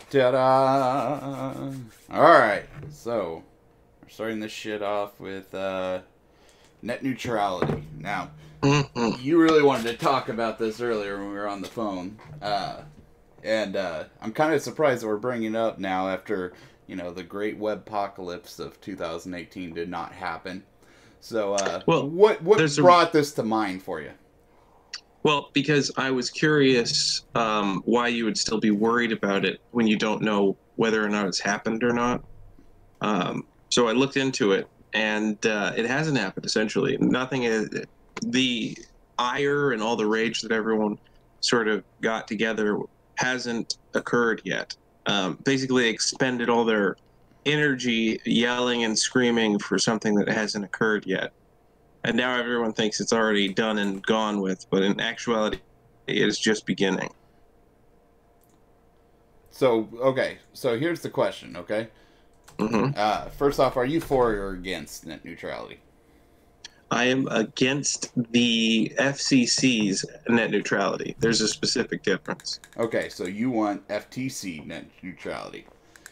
Ta-da! Alright, so we're starting this shit off with net neutrality. Now, Mhm. you really wanted to talk about this earlier when we were on the phone. And I'm kind of surprised that we're bringing it up now after, the great web apocalypse of 2018 did not happen. So, Well, what there's a brought this to mind for you? because I was curious why you would still be worried about it when you don't know whether or not it's happened or not. So I looked into it, and it hasn't happened. Essentially, nothing is the ire and all the rage that everyone sort of got together hasn't occurred yet. Basically, they expended all their energy yelling and screaming for something that hasn't occurred yet. And now everyone thinks it's already done and gone with, but in actuality, it is just beginning. So, okay, so here's the question, okay? Hmm. First off, are you for or against net neutrality? I am against the FCC's net neutrality. There's a specific difference. Okay, so you want FTC net neutrality.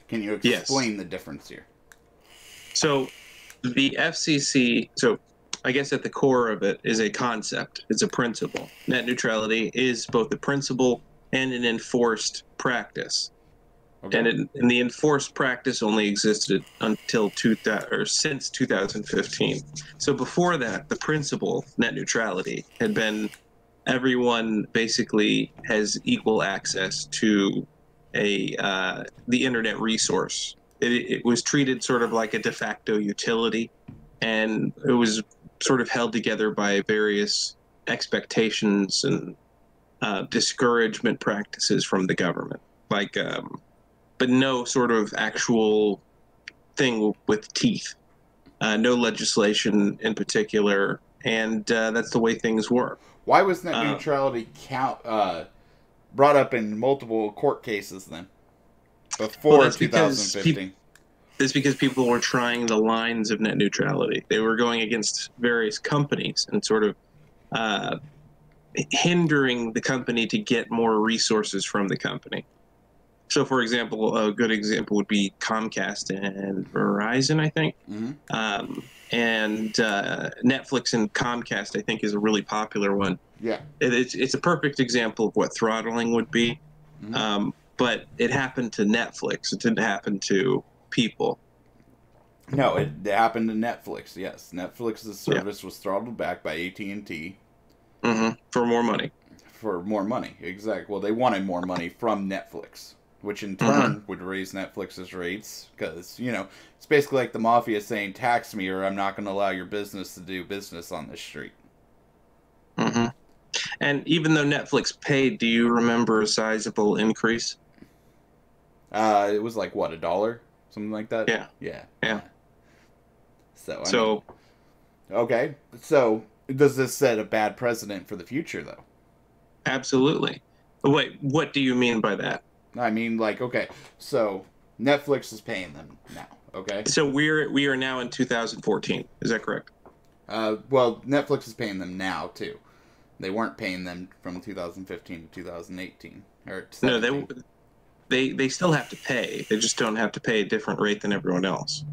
Can you Yes. explain the difference here? So the FCC, so I guess at the core of it is a concept, it's a principle. Net neutrality is both a principle and an enforced practice. Okay. And the enforced practice only existed until 2000 or since 2015. So before that, the principle net neutrality had been everyone basically has equal access to a the internet resource. It was treated sort of like a de facto utility, and it was sort of held together by various expectations and discouragement practices from the government, like but no sort of actual thing with teeth, no legislation in particular, and that's the way things were. Why was net Uh, neutrality brought up in multiple court cases then? well, Before 2015? that's because people were trying the lines of net neutrality. They were going against various companies and sort of uh, hindering the company to get more resources from the company. So, for example, a good example would be Comcast and Verizon, I think. Mm-hmm. And Netflix and Comcast, I think, is a really popular one. Yeah. It's a perfect example of what throttling would be. Mm-hmm. But it happened to Netflix. It didn't happen to people. No, it happened to Netflix. Yes, Netflix's Yeah. service was throttled back by AT&T For more money. for more money. Exactly. Well, they wanted more money from Netflix, which in Hmm. turn would raise Netflix's rates because, it's basically like the mafia saying, tax me or I'm not going to allow your business to do business on this street. Hmm. And even though Netflix paid, do you remember a sizable increase? It was like, what, $1? Something like that? Yeah. Yeah, Yeah. yeah. So, I mean, So okay. So, does this set a bad precedent for the future, though? absolutely. Wait, what do you mean by that? I mean, like, okay, so Netflix is paying them now, okay? So we are now in 2014. Is that correct? Well, Netflix is paying them now, too. They weren't paying them from 2015 to 2018 or No, 17. they still have to pay. They just don't have to pay a different rate than everyone else.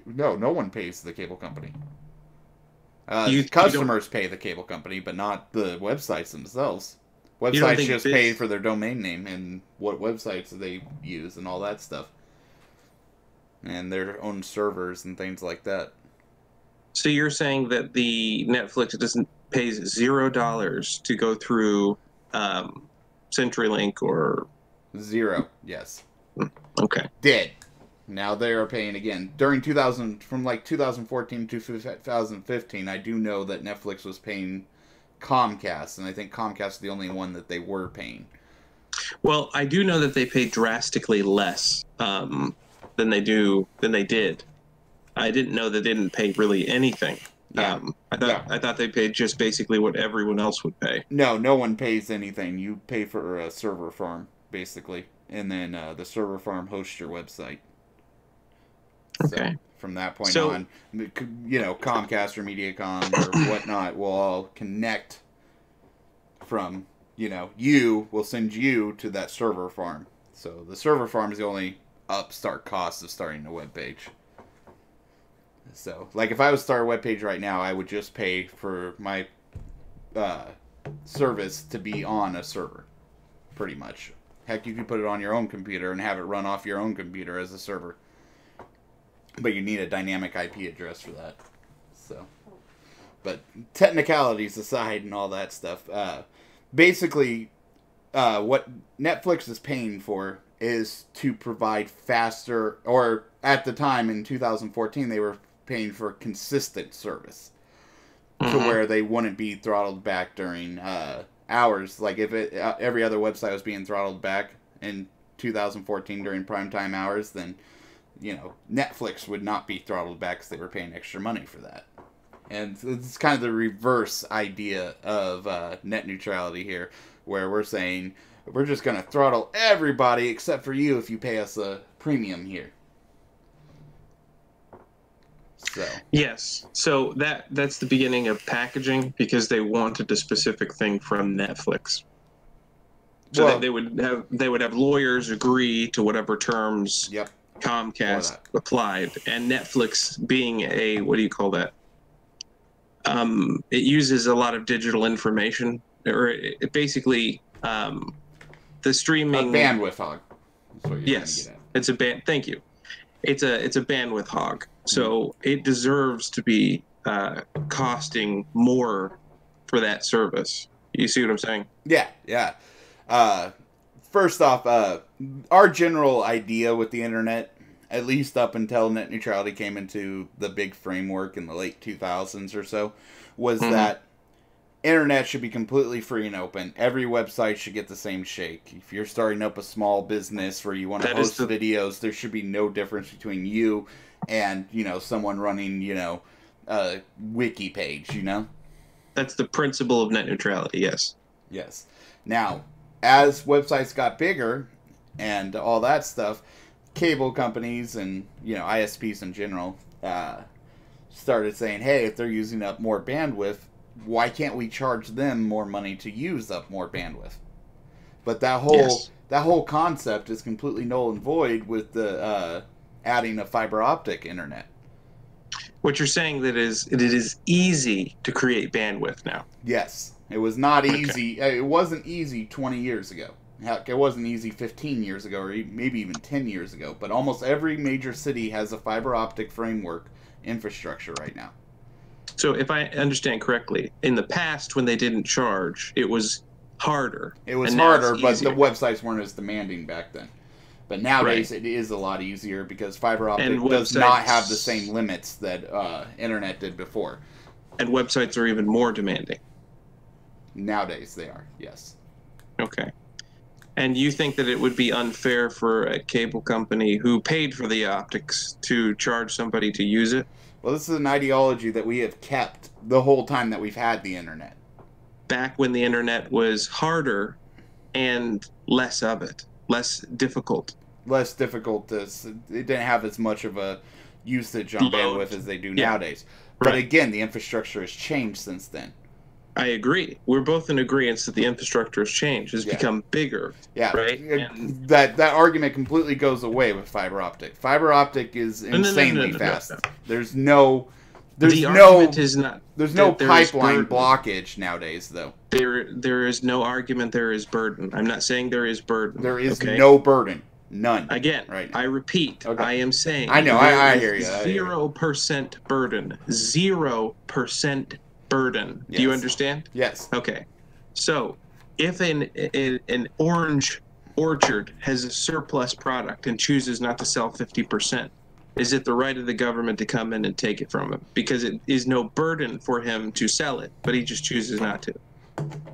No, no one pays the cable company. You don't Customers pay the cable company, but not the websites themselves. you don't Websites think just pay biz for their domain name and what websites they use and all that stuff, and their own servers and things like that. So you're saying that the Netflix doesn't pays $0 to go through um, CenturyLink or Zero, yes. okay. Did. Now they are paying again. During 2000, from like 2014 to 2015, I do know that Netflix was paying Comcast, and I think Comcast is the only one that they were paying. Well, I do know that they pay drastically less than they did. I didn't know that they didn't pay really anything. Yeah. I No. thought they paid just basically what everyone else would pay. No, no one pays anything. You pay for a server farm, basically. And then the server farm hosts your website. So Okay. from that point So on, Comcast or Mediacom or whatnot will all connect from, you will send you to that server farm. So the server farm is the only upstart cost of starting a web page. So, like, if I was to start a web page right now, I would just pay for my service to be on a server, pretty much. Heck, you could put it on your own computer and have it run off your own computer as a server. But you need a dynamic IP address for that. So, but technicalities aside and all that stuff, basically, what Netflix is paying for is to provide faster, or at the time in 2014, they were paying for consistent service. To where they wouldn't be throttled back during hours. Like if every other website was being throttled back in 2014 during primetime hours, then Netflix would not be throttled back because they were paying extra money for that. And it's kind of the reverse idea of net neutrality here, where we're saying we're just going to throttle everybody except for you if you pay us a premium here. So. Yes, so that's the beginning of packaging, because they wanted a specific thing from Netflix. So that they would have lawyers agree to whatever terms Comcast applied, and Netflix being a, what do you call that? It uses a lot of digital information, or it basically the streaming bandwidth hog. That's what you're trying to get at. It's a Thank you. It's a bandwidth hog. So it deserves to be costing more for that service. You see what I'm saying? Yeah. First off, our general idea with the internet, at least up until net neutrality came into the big framework in the late 2000s or so, was that internet should be completely free and open. Every website should get the same shake. If you're starting up a small business where you want to host videos, there should be no difference between you and, someone running, a wiki page, That's the principle of net neutrality, yes. Yes. Now, as websites got bigger and all that stuff, cable companies and, ISPs in general started saying, hey, if they're using up more bandwidth, why can't we charge them more money to use up more bandwidth? But that whole concept is completely null and void with the adding a fiber optic internet. What you're saying it is easy to create bandwidth now. Yes, it was not easy. Okay. It wasn't easy 20 years ago. Heck, it wasn't easy 15 years ago, or maybe even 10 years ago. But almost every major city has a fiber optic framework infrastructure right now. So if I understand correctly, in the past when they didn't charge, it was harder. It was harder, but the websites weren't as demanding back then. But nowadays it is a lot easier because fiber optic does not have the same limits that internet did before. And websites are even more demanding. Nowadays they are, yes. Okay. And you think that it would be unfair for a cable company who paid for the optics to charge somebody to use it? Well, this is an ideology that we have kept the whole time that we've had the internet. Back when the internet was harder and less of it, less difficult. Less difficult. It didn't have as much of a usage on bandwidth as they do nowadays. But again, the infrastructure has changed since then. I agree. We're both in agreement that the infrastructure has changed. It's become bigger. Yeah. Right? And that argument completely goes away with fiber optic. Fiber optic is insanely fast. No. There's no pipeline blockage nowadays, though. There is no argument there is burden. I'm not saying there is burden. There is no burden. None. Again, right now. I repeat, I am saying I know, I hear you. 0% burden. 0% burden. Yes. Do you understand? Yes. Okay. So, if an orange orchard has a surplus product and chooses not to sell 50%, is it the right of the government to come in and take it from him? Because it is no burden for him to sell it, but he just chooses not to.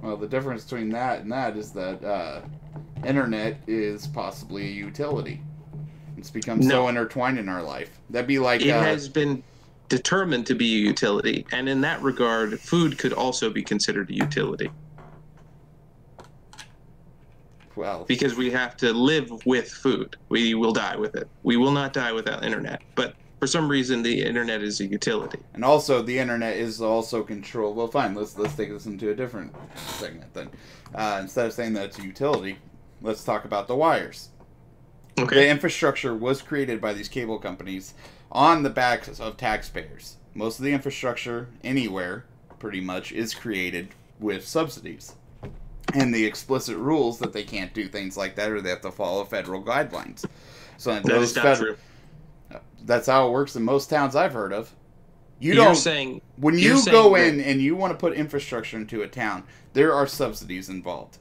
Well, the difference between that and that is that internet is possibly a utility. It's become so intertwined in our life. That'd be like... It has been determined to be a utility, and in that regard, food could also be considered a utility. Well... Because we have to live with food. We will die with it. We will not die without internet. But for some reason, the internet is a utility. And also, the internet is also controlled... Well, fine, let's take this into a different segment then. Instead of saying that it's a utility, let's talk about the wires. Okay. The infrastructure was created by these cable companies on the backs of taxpayers. Most of the infrastructure anywhere, pretty much, is created with subsidies. And the explicit rules that they can't do things like that, or they have to follow federal guidelines. So That is not true. That's how it works in most towns I've heard of. You're saying when you go in and you want to put infrastructure into a town, there are subsidies involved.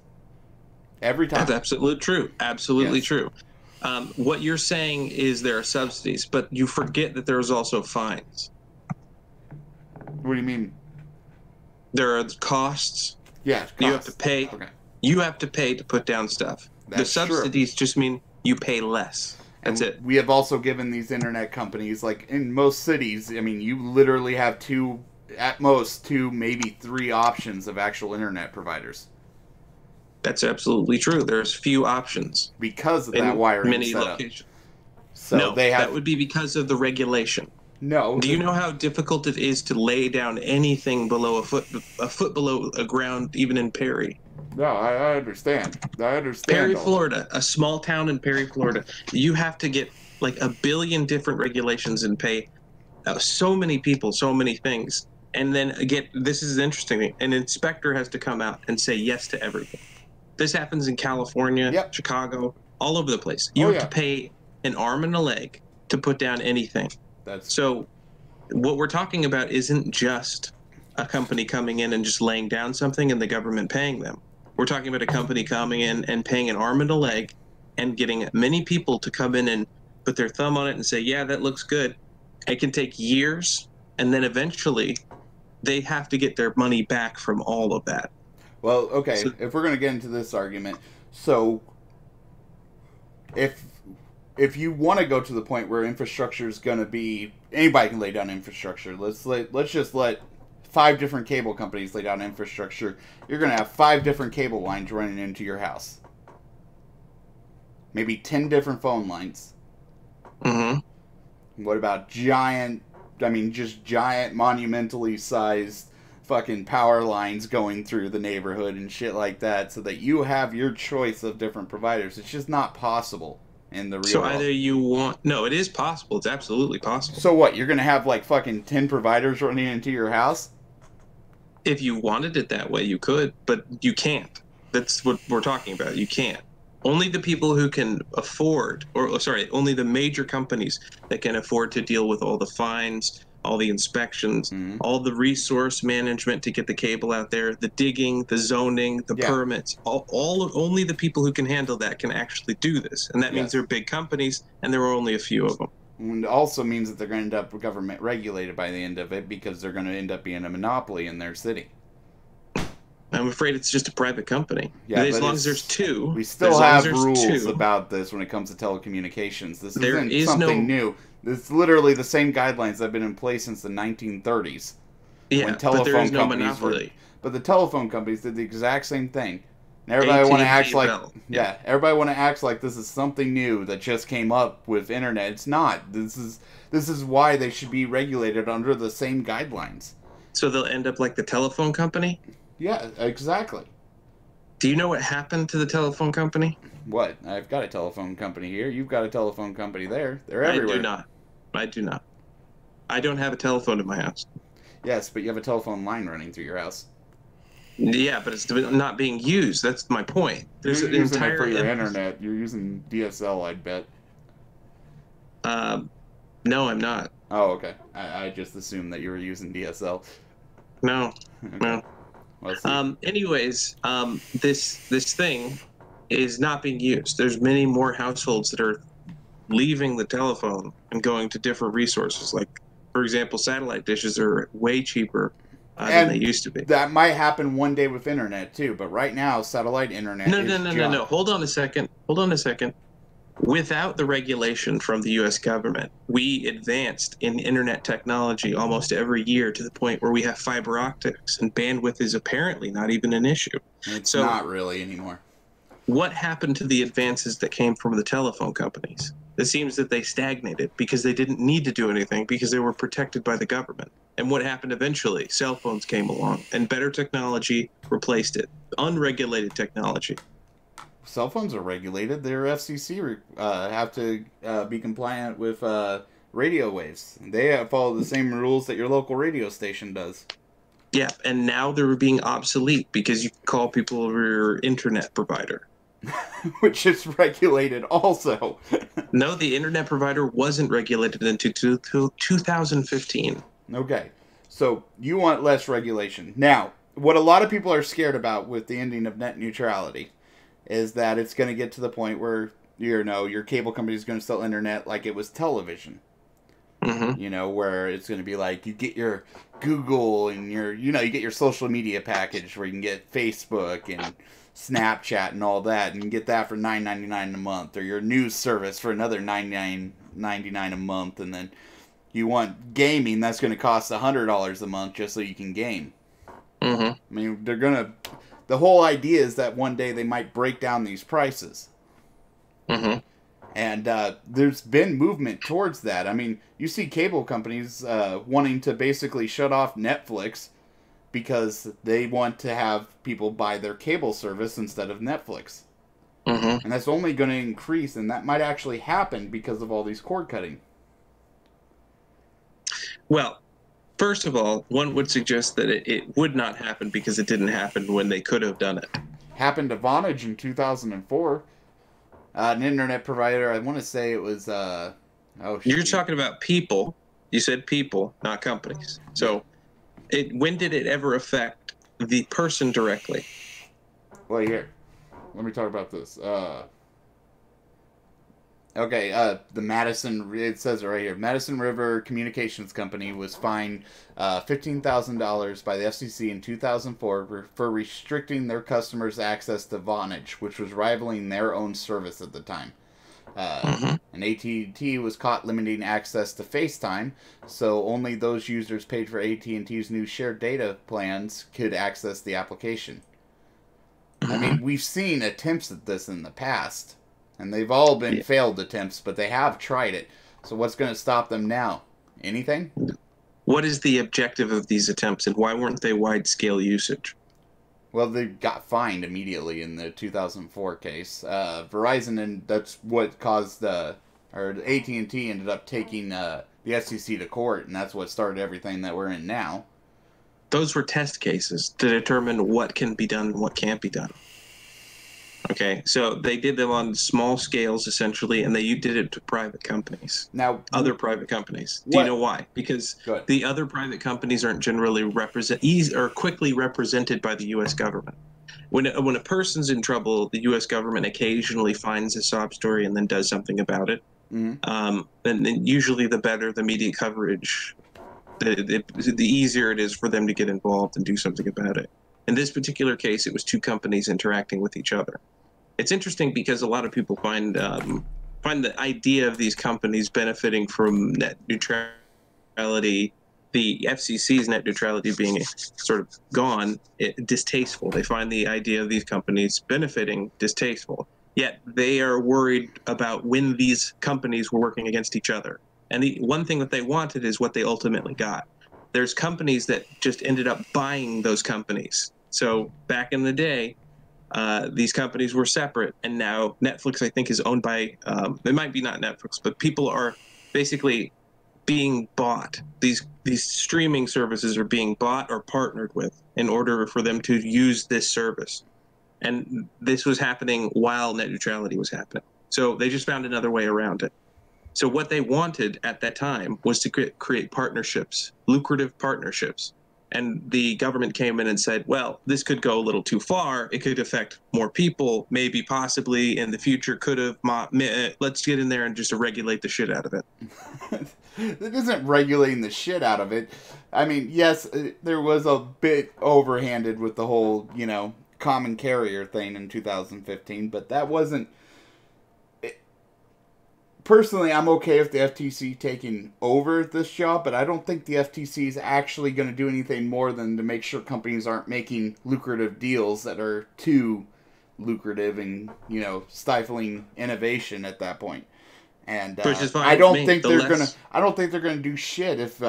Every time. That's absolutely true. Absolutely true. What you're saying is there are subsidies, but you forget that there's also fines. What do you mean? There are costs. Yeah, costs. You have to pay. Okay. You have to pay to put down stuff. The subsidies just mean you pay less. That's it. We have also given these internet companies, like in most cities, I mean, you literally have at most two, maybe three options of actual internet providers. That's absolutely true. There's few options because of that wiring many setup. locations. So no, that would be because of the regulation. No. Do you know how difficult it is to lay down anything below a foot below a ground, even in Perry? No, I understand. Perry, Florida, a small town in Perry, Florida. You have to get like 1 billion different regulations and pay so many people, so many things. And then again, this is interesting. An inspector has to come out and say yes to everything. This happens in California, Chicago, all over the place. You have to pay an arm and a leg to put down anything. So what we're talking about isn't just a company coming in and just laying down something and the government paying them. We're talking about a company coming in and paying an arm and a leg and getting many people to come in and put their thumb on it and say, yeah, that looks good. It can take years, and then eventually they have to get their money back from all of that. Well, okay, so, if we're going to get into this argument, so if you want to go to the point where infrastructure is going to be, anybody can lay down infrastructure. Let's just let 5 different cable companies lay down infrastructure. You're going to have 5 different cable lines running into your house. Maybe 10 different phone lines. Mm-hmm. What about giant, monumentally sized fucking power lines going through the neighborhood and shit like that, so that you have your choice of different providers? It's just not possible in the real world. So either you want... No, it is possible. It's absolutely possible. So what, you're going to have like fucking 10 providers running into your house? If you wanted it that way, you could, but you can't. That's what we're talking about. You can't. Only the people who can afford, only the major companies that can afford to deal with all the fines, all the inspections, all the resource management to get the cable out there, the digging, the zoning, the permits, only the people who can handle that can actually do this. And that means they're big companies, and there are only a few of them. And it also means that they're going to end up government regulated by the end of it, because they're going to end up being a monopoly in their city. I'm afraid it's just a private company. Yeah, as long as there's 2. We still have rules about this when it comes to telecommunications. This isn't something new. It's literally the same guidelines that have been in place since the 1930s. Yeah, when telephone but there is no monopoly. But the telephone companies did the exact same thing. And everybody want to act like everybody want to act like this is something new that just came up with internet. It's not. This is why they should be regulated under the same guidelines. So they'll end up like the telephone company? Yeah, exactly. Do you know what happened to the telephone company? What? I've got a telephone company here. You've got a telephone company there. They're everywhere. I do not. I don't have a telephone in my house. Yes, but you have a telephone line running through your house. Yeah, but it's not being used. That's my point. There's You're using it for your internet. You're using DSL, I'd bet. No, I'm not. Oh, okay. I just assumed that you were using DSL. No, okay. No. Anyways, this thing is not being used. There's many more households that are leaving the telephone and going to different resources. Like, for example, satellite dishes are way cheaper than they used to be. That might happen one day with internet too, but right now, satellite internet No. Hold on a second. Without the regulation from the U.S. government, we advanced in internet technology almost every year to the point where we have fiber optics, and bandwidth is apparently not even an issue. It's not really anymore. What happened to the advances that came from the telephone companies? It seems that they stagnated because they didn't need to do anything because they were protected by the government. And what happened eventually? Cell phones came along, and better technology replaced it. Unregulated technology. cell phones are regulated. Their FCC have to be compliant with radio waves. They follow the same rules that your local radio station does. Yeah, and now they're being obsolete because you call people over your internet provider. Which is regulated also. No, the internet provider wasn't regulated until 2015. Okay, so you want less regulation. Now, what a lot of people are scared about with the ending of net neutrality is that it's going to get to the point where, your cable company is going to sell internet like it was television. Mm-hmm. Where it's going to be like you get your Google and you get your social media package where you can get Facebook and Snapchat and all that, and you get that for $9.99 a month, or your news service for another $99.99 a month, and then you want gaming that's going to cost $100 a month just so you can game. Mm-hmm. I mean, the whole idea is that one day they might break down these prices. Mm-hmm. And there's been movement towards that. I mean, you see cable companies wanting to basically shut off Netflix because they want to have people buy their cable service instead of Netflix. Mm-hmm. And that's only going to increase, and that might actually happen because of all these cord cutting. Well, first of all, one would suggest that it would not happen because it didn't happen when they could have done it. Happened to Vonage in 2004. An internet provider, I want to say it was... You're talking about people. You said people, not companies. So when did it ever affect the person directly? Well, here. Let me talk about this. The Madison, it says it right here. Madison River Communications Company was fined $15,000 by the FCC in 2004 for restricting their customers' access to Vonage, which was rivaling their own service at the time. And AT&T was caught limiting access to FaceTime, so only those users paid for AT&T's new shared data plans could access the application. I mean, we've seen attempts at this in the past, and they've all been failed attempts, but they have tried it. So what's going to stop them now? Anything? What is the objective of these attempts, and why weren't they wide-scale usage? Well, they got fined immediately in the 2004 case. Verizon, and that's what caused AT&T ended up taking the FCC to court, and that's what started everything that we're in now. Those were test cases to determine what can be done and what can't be done. Okay, so they did them on small scales, essentially, and they did it to private companies. Now, other private companies. Do you know why? Because the other private companies aren't generally quickly represented by the U.S. government. When a person's in trouble, the U.S. government occasionally finds a sob story and then does something about it. And then usually the better the media coverage, the easier it is for them to get involved and do something about it. In this particular case, it was two companies interacting with each other. It's interesting because a lot of people find the idea of these companies benefiting from net neutrality, the FCC's net neutrality being sort of gone, distasteful. They find the idea of these companies benefiting distasteful. Yet they are worried about when these companies were working against each other. And the one thing that they wanted is what they ultimately got. There's companies that just ended up buying those companies. So back in the day, these companies were separate, and now Netflix, I think, is owned by, it might be not Netflix, but people are basically being bought. These streaming services are being bought or partnered with in order for them to use this service. And this was happening while net neutrality was happening. So they just found another way around it. So what they wanted at that time was to create partnerships, lucrative partnerships. And the government came in and said, well, this could go a little too far. It could affect more people, maybe possibly in the future could have. Let's get in there and just regulate the shit out of it. It isn't regulating the shit out of it. I mean, yes, there was a bit overhanded with the whole, common carrier thing in 2015, but that wasn't... Personally, I'm okay with the FTC taking over this job, but I don't think the FTC is actually going to do anything more than to make sure companies aren't making lucrative deals that are too lucrative and, stifling innovation at that point. And which is fine. I don't think they're gonna do shit if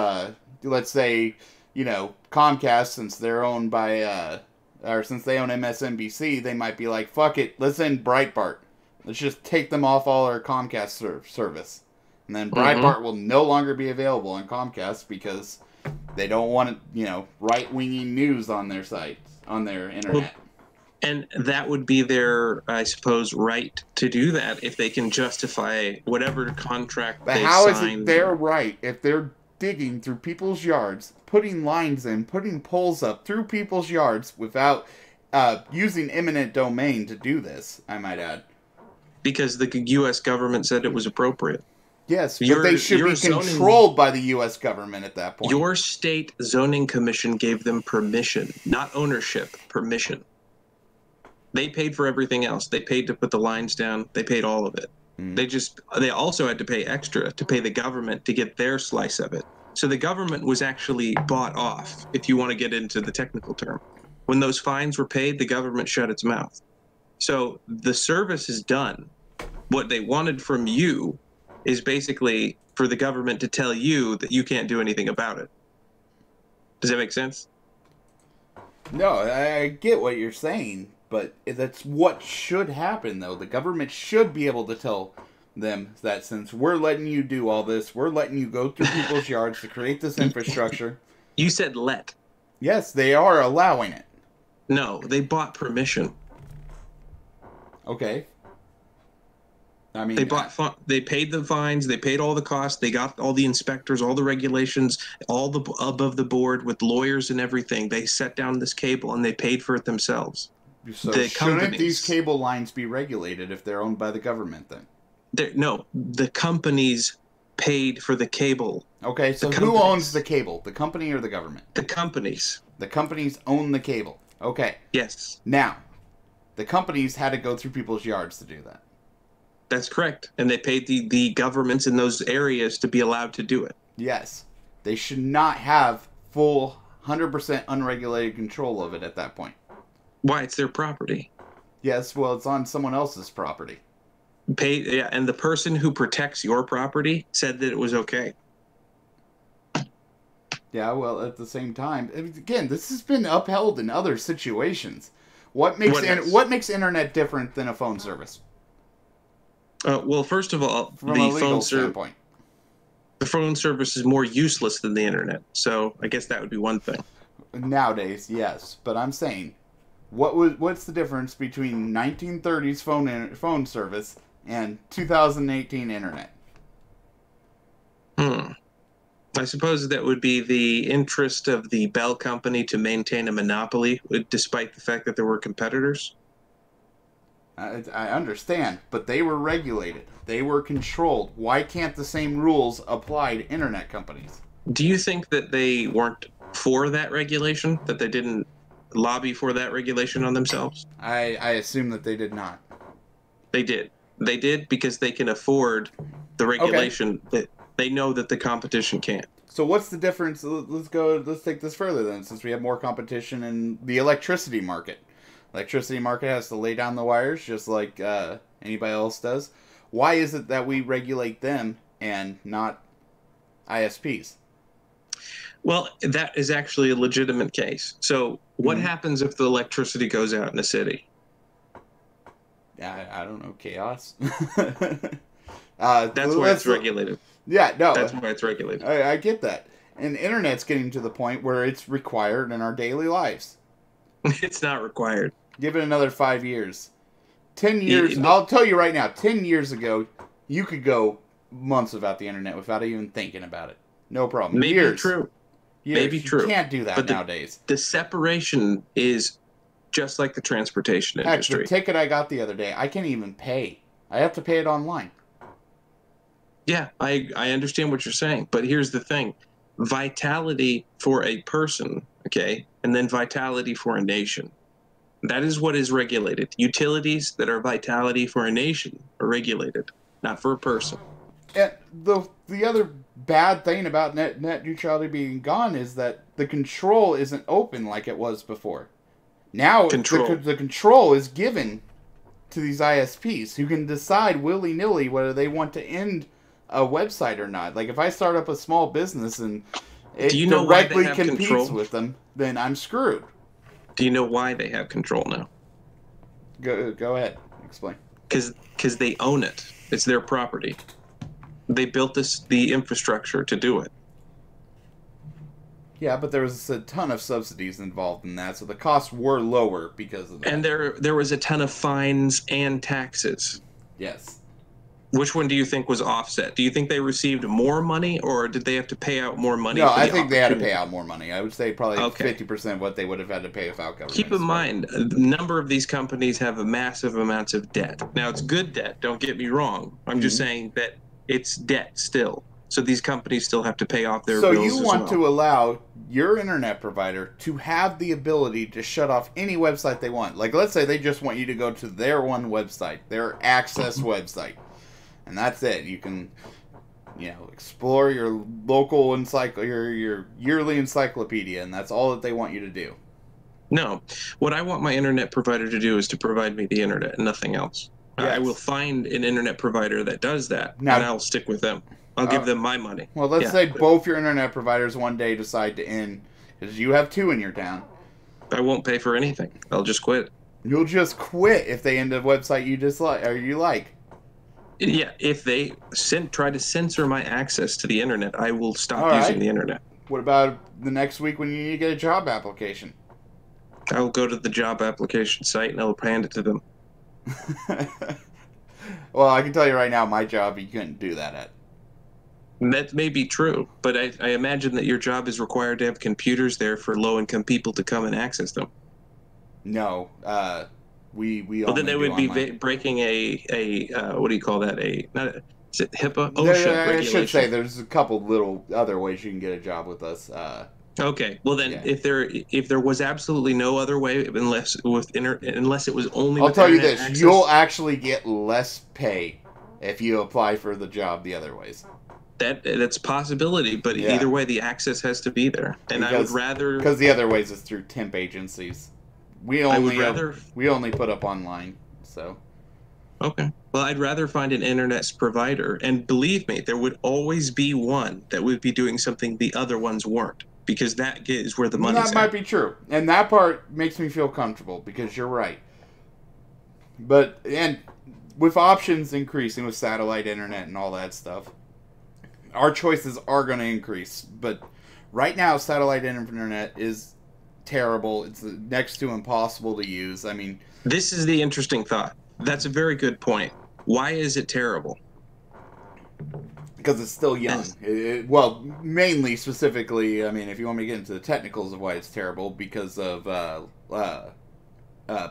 let's say, Comcast, since they're owned by or since they own MSNBC, they might be like, fuck it, let's end Breitbart. Let's just take them off all our Comcast service. And then Breitbart will no longer be available on Comcast because they don't want, right-wingy news on their sites, on their internet. Well, and that would be their, I suppose, right to do that if they can justify whatever contract they signed. But how is it their right if they're digging through people's yards, putting lines in, putting poles up through people's yards without using eminent domain to do this, I might add? Because the U.S. government said it was appropriate. Yes, but they should be controlled by the U.S. government at that point. Your state zoning commission gave them permission, not ownership, permission. They paid for everything else. They paid to put the lines down. They paid all of it. They also had to pay extra to pay the government to get their slice of it. So the government was actually bought off, if you want to get into the technical term. When those fines were paid, the government shut its mouth. So the service is done. What they wanted from you is basically for the government to tell you that you can't do anything about it. Does that make sense? No, I get what you're saying, but that's what should happen, though. The government should be able to tell them that since we're letting you do all this, we're letting you go through people's yards to create this infrastructure. You said let. Yes, they are allowing it. No, they bought permission. Okay. I mean, they paid the fines, they paid all the costs, they got all the inspectors, all the regulations, all the above the board with lawyers and everything. They set down this cable and they paid for it themselves. So shouldn't these cable lines be regulated if they're owned by the government then? No, the companies paid for the cable. Okay, so who owns the cable? The company or the government? The companies. The companies own the cable. Okay. Yes. Now, the companies had to go through people's yards to do that. That's correct. And they paid the governments in those areas to be allowed to do it. Yes. They should not have full 100% unregulated control of it at that point. Why? It's their property. Yes, well, it's on someone else's property. And the person who protects your property said that it was okay. Yeah, well, at the same time, again, this has been upheld in other situations. What makes internet different than a phone service? Well, first of all, from a legal standpoint, the phone service is more useless than the internet. So I guess that would be one thing. Nowadays, yes, but I'm saying, what's the difference between 1930s phone service and 2018 internet? I suppose that would be the interest of the Bell company to maintain a monopoly, despite the fact that there were competitors. I understand, but they were regulated. They were controlled. Why can't the same rules apply to internet companies? Do you think that they weren't for that regulation? That they didn't lobby for that regulation on themselves? I assume that they did not. They did. They did because they can afford the regulation that they know that the competition can't. So what's the difference? Let's take this further then, since we have more competition in the electricity market. Electricity market has to lay down the wires just like anybody else does. Why is it that we regulate them and not ISPs? Well, that is actually a legitimate case. So what happens if the electricity goes out in a city? I don't know, chaos. That's why it's regulated. Yeah, no. That's why it's regulated. I get that. And internet's getting to the point where it's required in our daily lives. It's not required. Give it another 5 years. 10 years, I'll tell you right now, 10 years ago, you could go months without the internet without even thinking about it. No problem. Maybe true. Maybe true. You can't do that but nowadays. The separation is just like the transportation industry. Heck, the ticket I got the other day, I can't even pay. I have to pay it online. Yeah, I understand what you're saying, but here's the thing. Vitality for a person, okay, and then vitality for a nation. That is what is regulated. Utilities that are vitality for a nation are regulated, not for a person. And the other bad thing about net neutrality being gone is that the control isn't open like it was before. Now the control is given to these ISPs who can decide willy-nilly whether they want to end a website or not. Like if I start up a small business and it directly competes with them, then I'm screwed. Do you know why they have control now? Go ahead. Explain. Because they own it. It's their property. They built the infrastructure to do it. Yeah, but there was a ton of subsidies involved in that, so the costs were lower because of that. And there was a ton of fines and taxes. Yes. Which one do you think was offset? Do you think they received more money, or did they have to pay out more money? No, for I the think they had to pay out more money. I would say probably Okay. 50% what they would have had to pay without government. Keep in mind, a number of these companies have massive amounts of debt. Now, it's good debt, don't get me wrong. I'm just saying that it's debt still. So these companies still have to pay off their bills as well. So you want to allow your internet provider to have the ability to shut off any website they want. Like, let's say they just want you to go to their one website, their access website. And that's it. You can, explore your local your yearly encyclopedia, and that's all that they want you to do. No. What I want my internet provider to do is to provide me the internet and nothing else. Yes. I will find an internet provider that does that, and I'll stick with them. I'll give them my money. Well, let's say both your internet providers one day decide to end, because you have two in your town. I won't pay for anything. I'll just quit. You'll just quit if they end a website you dislike or you like. Yeah, if they try to censor my access to the internet, I will stop using the internet. What about the next week when you need to get a job application? I will go to the job application site and I will hand it to them. Well, I can tell you right now, my job, you couldn't do that at. That may be true, but I imagine that your job is required to have computers there for low-income people to come and access them. No, we well, then they would be breaking a what do you call that? Is it HIPAA? OSHA I should say there's a couple little other ways you can get a job with us. Okay, well then, if there was absolutely no other way, unless it was only. I'll tell you this: access, you'll actually get less pay if you apply for the job the other ways. That's a possibility, but either way, the access has to be there, and I would rather because the other ways is through temp agencies. We only put up online, so. Okay. Well, I'd rather find an internet provider, and believe me, there would always be one that would be doing something the other ones weren't, because that is where the money's at. That might be true, and that part makes me feel comfortable because you're right. And with options increasing with satellite internet and all that stuff, our choices are going to increase. But right now, satellite internet is terrible. It's next to impossible to use. I mean, this is the interesting thought. That's a very good point. Why is it terrible? Because it's still young. Well, mainly, specifically, I mean, if you want me to get into the technicals of why it's terrible, because of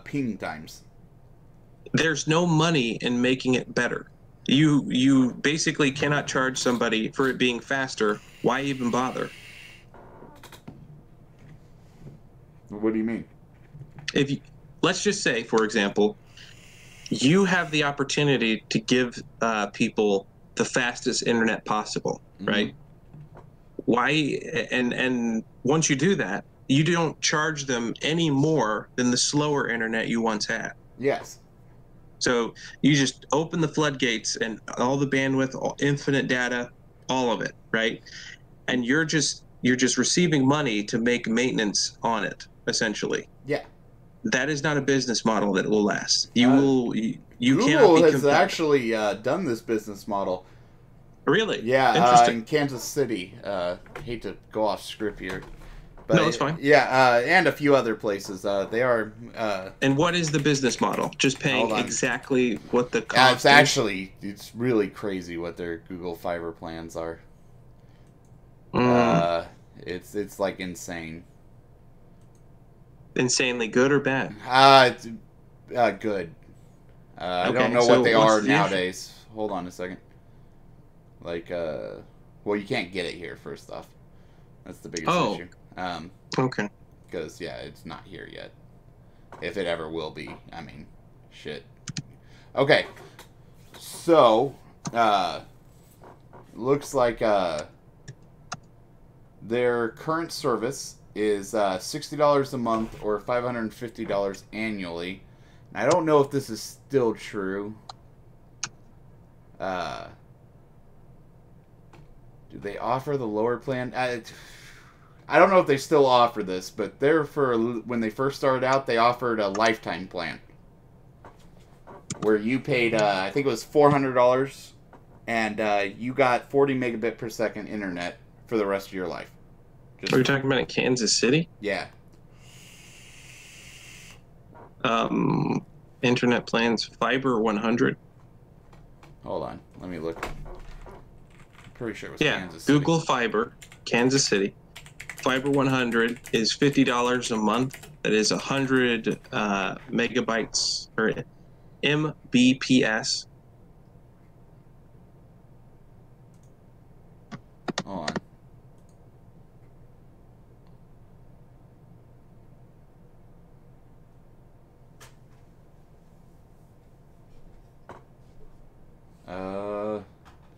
ping times. There's no money in making it better. You basically cannot charge somebody for it being faster. Why even bother? What do you mean? Let's just say, for example, you have the opportunity to give people the fastest internet possible, right? Why? And once you do that, you don't charge them any more than the slower internet you once had. Yes. So you just open the floodgates and all the bandwidth, infinite data, all of it, right? And you're just receiving money to make maintenance on it, essentially. Yeah. That is not a business model that will last. You Google cannot be has actually done this business model. Really? Yeah, in Kansas City. Hate to go off script here. But no, it's fine. Yeah, and a few other places. They are. And what is the business model? Just paying exactly what the cost it's really crazy what their Google Fiber plans are. It's like insane. Insanely good or bad? It's good. I don't know what they are nowadays. Hold on a second. Like, well, you can't get it here, first off. That's the biggest issue. Okay. Because, it's not here yet. If it ever will be. I mean, shit. Okay. So, looks like their current service is $60 a month or $550 annually. And I don't know if this is still true. Do they offer the lower plan? I don't know if they still offer this, but when they first started out, they offered a lifetime plan where you paid, I think it was $400, and you got 40 megabit per second internet for the rest of your life. Are we talking about in Kansas City? Yeah. Internet plans fiber 100. Hold on, let me look. I'm pretty sure it was Kansas City. Google Fiber, Kansas City. Fiber 100 is $50 a month. That is 100 megabytes or Mbps. Hold on.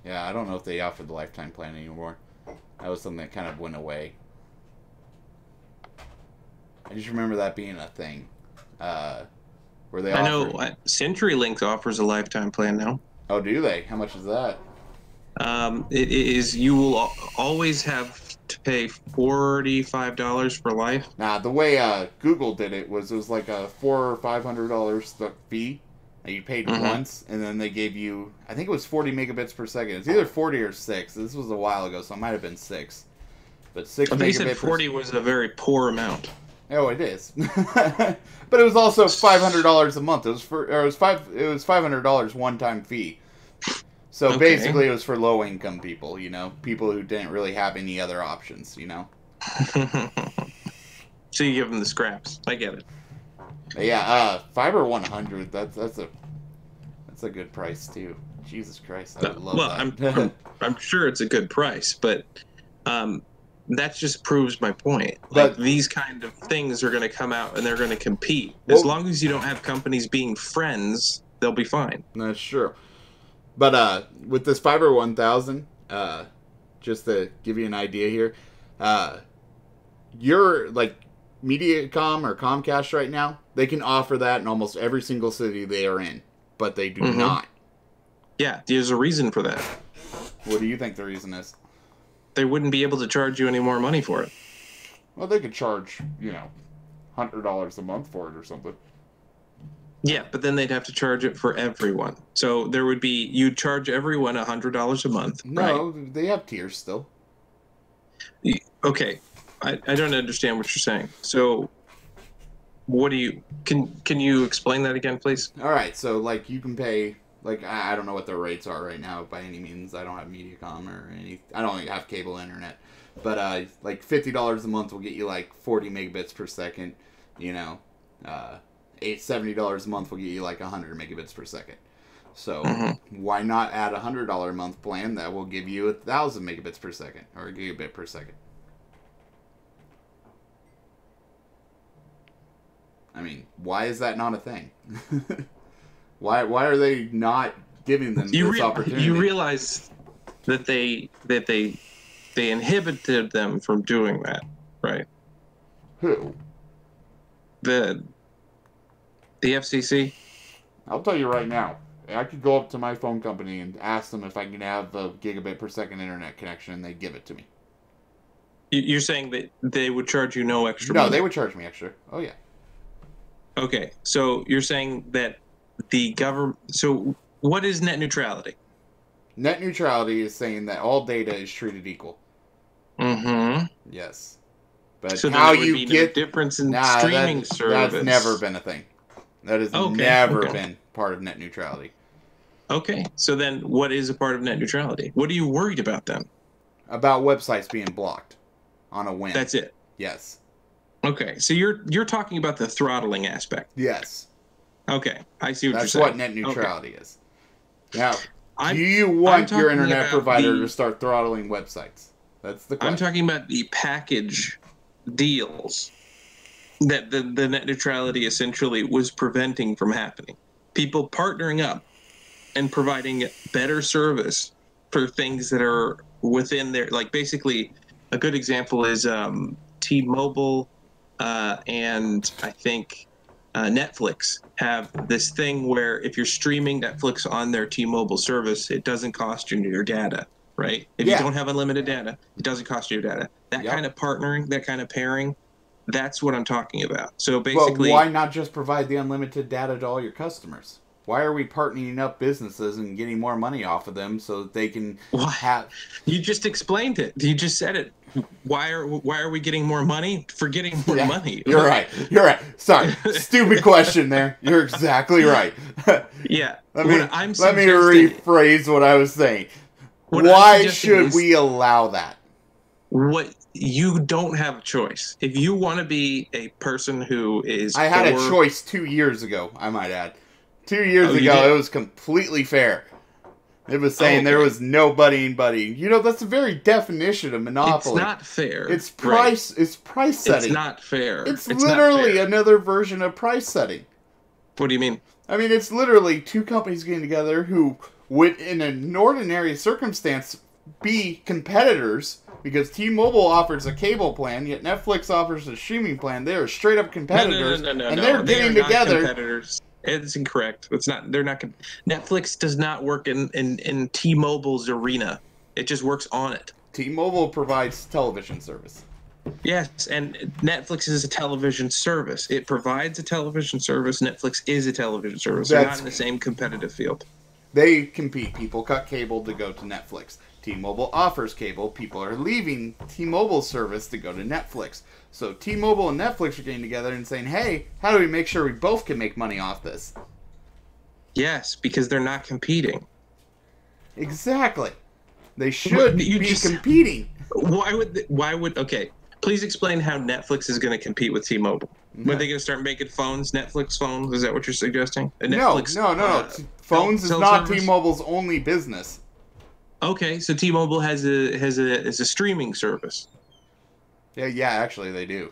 Yeah, I don't know if they offer the lifetime plan anymore. That was something that kind of went away. I just remember that being a thing. Where they I know CenturyLink offers a lifetime plan now. Oh, do they? How much is that? It is, you will always have to pay $45 for life. Nah, the way Google did it was like a $400 or $500 fee that you paid once, and then they gave you, I think it was 40 megabits per second. It's either 40 or 6. This was a while ago, so it might have been 6. But 6 megabits. They said 40 was a very poor amount. Oh, it is. But it was also $500 a month. It was $500 one-time fee. So basically, it was for low-income people. People who didn't really have any other options. So you give them the scraps. I get it. Yeah, Fiber 100. That's a good price too. Jesus Christ, I would love that. I'm sure it's a good price, but that just proves my point. Like, these kind of things are going to come out and they're going to compete. As long as you don't have companies being friends, they'll be fine. That's true. But with this Fiber 1000, just to give you an idea here, you're like Mediacom or Comcast right now, they can offer that in almost every single city they are in, but they do not. Yeah, there's a reason for that. What do you think the reason is? They wouldn't be able to charge you any more money for it. Well, they could charge, $100 a month for it or something. Yeah, but then they'd have to charge it for everyone. So there would be, you'd charge everyone $100 a month. No, right? They have tiers still. Okay, I don't understand what you're saying. So, what do you, can you explain that again, please? All right, so like you can pay, like I don't know what their rates are right now by any means. I don't have Mediacom or I don't have cable internet, but like $50 a month will get you like 40 megabits per second. $70 a month will get you like 100 megabits per second. So why not add $100 a month plan that will give you 1,000 megabits per second or a gigabit per second? I mean, why is that not a thing? Why are they not giving them this opportunity? You realize that they inhibited them from doing that, right? Who? The FCC? I'll tell you right now. I could go up to my phone company and ask them if I can have a gigabit per second internet connection, and they'd give it to me. You're saying that they would charge you no extra money? No, they would charge me extra. Oh, yeah. Okay, so you're saying that the government... So what is net neutrality? Net neutrality is saying that all data is treated equal. Yes. But so how there would be no difference in streaming service. That's never been a thing. That has never been part of net neutrality. Okay, so then what is a part of net neutrality? What are you worried about then? About websites being blocked on a whim. That's it? Yes. Okay, so you're talking about the throttling aspect. Yes. Okay, I see what you're saying. That's what net neutrality is. Now, do you want your internet provider to start throttling websites? That's the question. I'm talking about the package deals that the net neutrality essentially was preventing from happening. People partnering up and providing better service for things that are within their, like basically a good example is T-Mobile and I think Netflix have this thing where if you're streaming Netflix on their T-Mobile service, it doesn't cost you your data. right? If you don't have unlimited data, it doesn't cost you data. That kind of partnering, that kind of pairing, that's what I'm talking about. So basically, but why not just provide the unlimited data to all your customers? Why are we partnering up businesses and getting more money off of them so that they can have? You just explained it. You just said it. Why are we getting more money for getting more money? You're right. You're right. Sorry, stupid question there. You're exactly right. Yeah. Let me rephrase what I was saying. Why should we allow that? What you don't have a choice. If you want to be a person who is, I had a choice 2 years ago. I might add. 2 years ago, it was completely fair. It was saying there was no buddying. You know, that's the very definition of monopoly. It's not fair. It's price. It's price setting. It's not fair. It's literally another version of price setting. What do you mean? I mean, it's literally two companies getting together who would, in an ordinary circumstance, be competitors because T-Mobile offers a cable plan, yet Netflix offers a streaming plan. They are straight up competitors, no, and they're getting together. Competitors. It's incorrect. It's not. They're not. Netflix does not work in T-Mobile's arena. It just works on it. T-Mobile provides television service. Yes, and Netflix is a television service. It provides a television service. Netflix is a television service. They're not in the same competitive field. They compete. People cut cable to go to Netflix. T-Mobile offers cable. People are leaving T-Mobile's service to go to Netflix. So T-Mobile and Netflix are getting together and saying, hey, how do we make sure we both can make money off this? Yes, because they're not competing. Exactly. They should be competing. Why would okay, please explain how Netflix is going to compete with T-Mobile. Okay. When are they going to start making phones, Netflix phones? Is that what you're suggesting? Netflix, no. Phones is not T-Mobile's only business. Okay, so T-Mobile has a streaming service. Yeah, actually they do.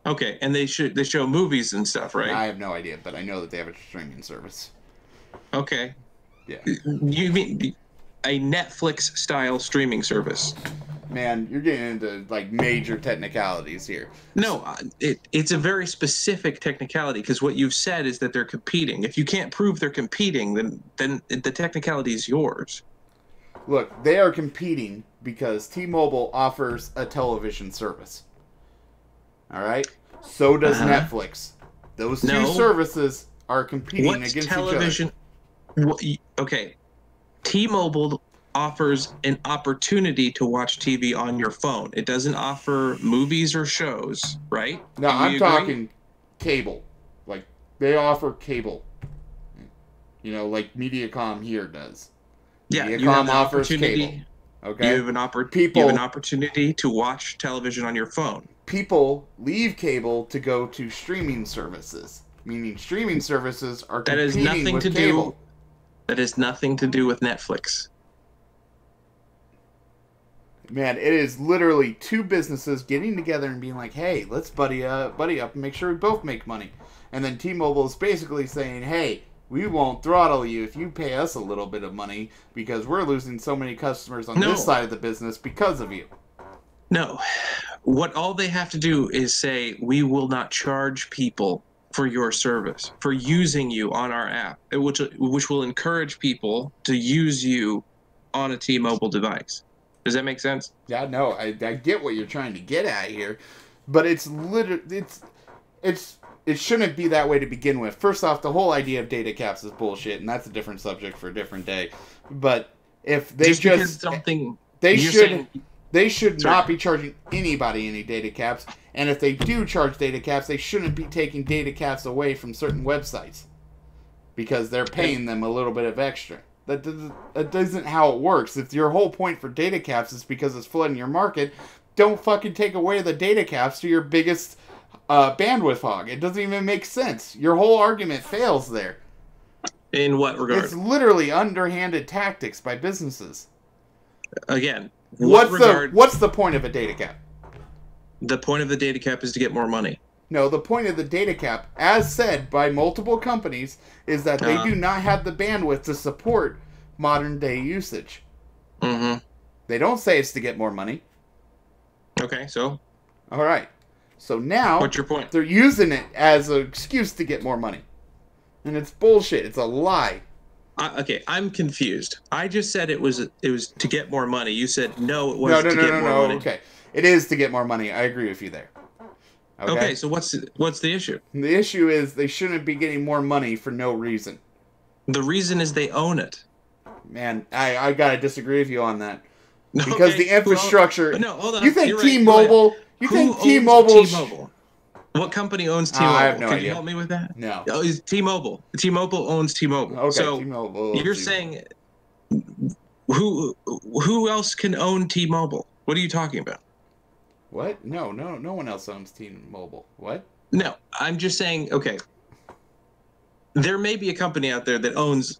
Okay, and they show movies and stuff, right? I have no idea, but I know that they have a streaming service. Okay. Yeah. You mean a Netflix style streaming service? Man, you're getting into like major technicalities here. No, it's a very specific technicality because what you've said is that they're competing. If you can't prove they're competing, then the technicality is yours. Look, they are competing because T-Mobile offers a television service. All right? So does Netflix. Those two services are competing against each other. Okay. T-Mobile offers an opportunity to watch TV on your phone. It doesn't offer movies or shows, right? No, I'm talking cable. Like, they offer cable. You know, like Mediacom here does. Yeah, Mediacom offers cable. Okay? You have an opportunity to watch television on your phone. People leave cable to go to streaming services. Meaning streaming services are competing with cable. That has nothing to do with Netflix. Man, it is literally two businesses getting together and being like, hey, let's buddy up and make sure we both make money. And then T-Mobile is basically saying, hey, we won't throttle you if you pay us a little bit of money because we're losing so many customers on this side of the business because of you. No. What all they have to do is say, we will not charge people for your service, for using you on our app, which will encourage people to use you on a T-Mobile device. Does that make sense? Yeah, no, I get what you're trying to get at here, but it shouldn't be that way to begin with. First off, the whole idea of data caps is bullshit, and that's a different subject for a different day. But if they they should not be charging anybody any data caps, and if they do charge data caps, they shouldn't be taking data caps away from certain websites because they're paying them a little bit of extra. That isn't how it works. If your whole point for data caps is because it's flooding your market, don't fucking take away the data caps to your biggest bandwidth hog. It doesn't even make sense. Your whole argument fails there. In what regard? It's literally underhanded tactics by businesses. Again, what's the point of a data cap? The point of the data cap is to get more money. No, the point of the data cap, as said by multiple companies, is that they do not have the bandwidth to support modern day usage. Mm-hmm. They don't say it's to get more money. Okay, so? All right. So now, what's your point? They're using it as an excuse to get more money. And it's bullshit. It's a lie. Okay, I'm confused. I just said it was to get more money. You said no, it No, was no, to no, get no, more no. money. Okay, it is to get more money. I agree with you there. Okay, Okay. so what's the issue? The issue is they shouldn't be getting more money for no reason. The reason is they own it. Man, I gotta disagree with you on that. Because Okay, the infrastructure. no, hold You on. think You're right. You're right. T-Mobile? You Who think owns T-Mobile? T-Mobile? What company owns I have T-Mobile? no Could you idea. help me with that? No. Oh, it's T-Mobile. T-Mobile owns T-Mobile. Okay, So T-Mobile. you're saying who else can own T-Mobile? What are you talking about? What? No, no, no one else owns T-Mobile. What? No, I'm just saying. Okay, there may be a company out there that owns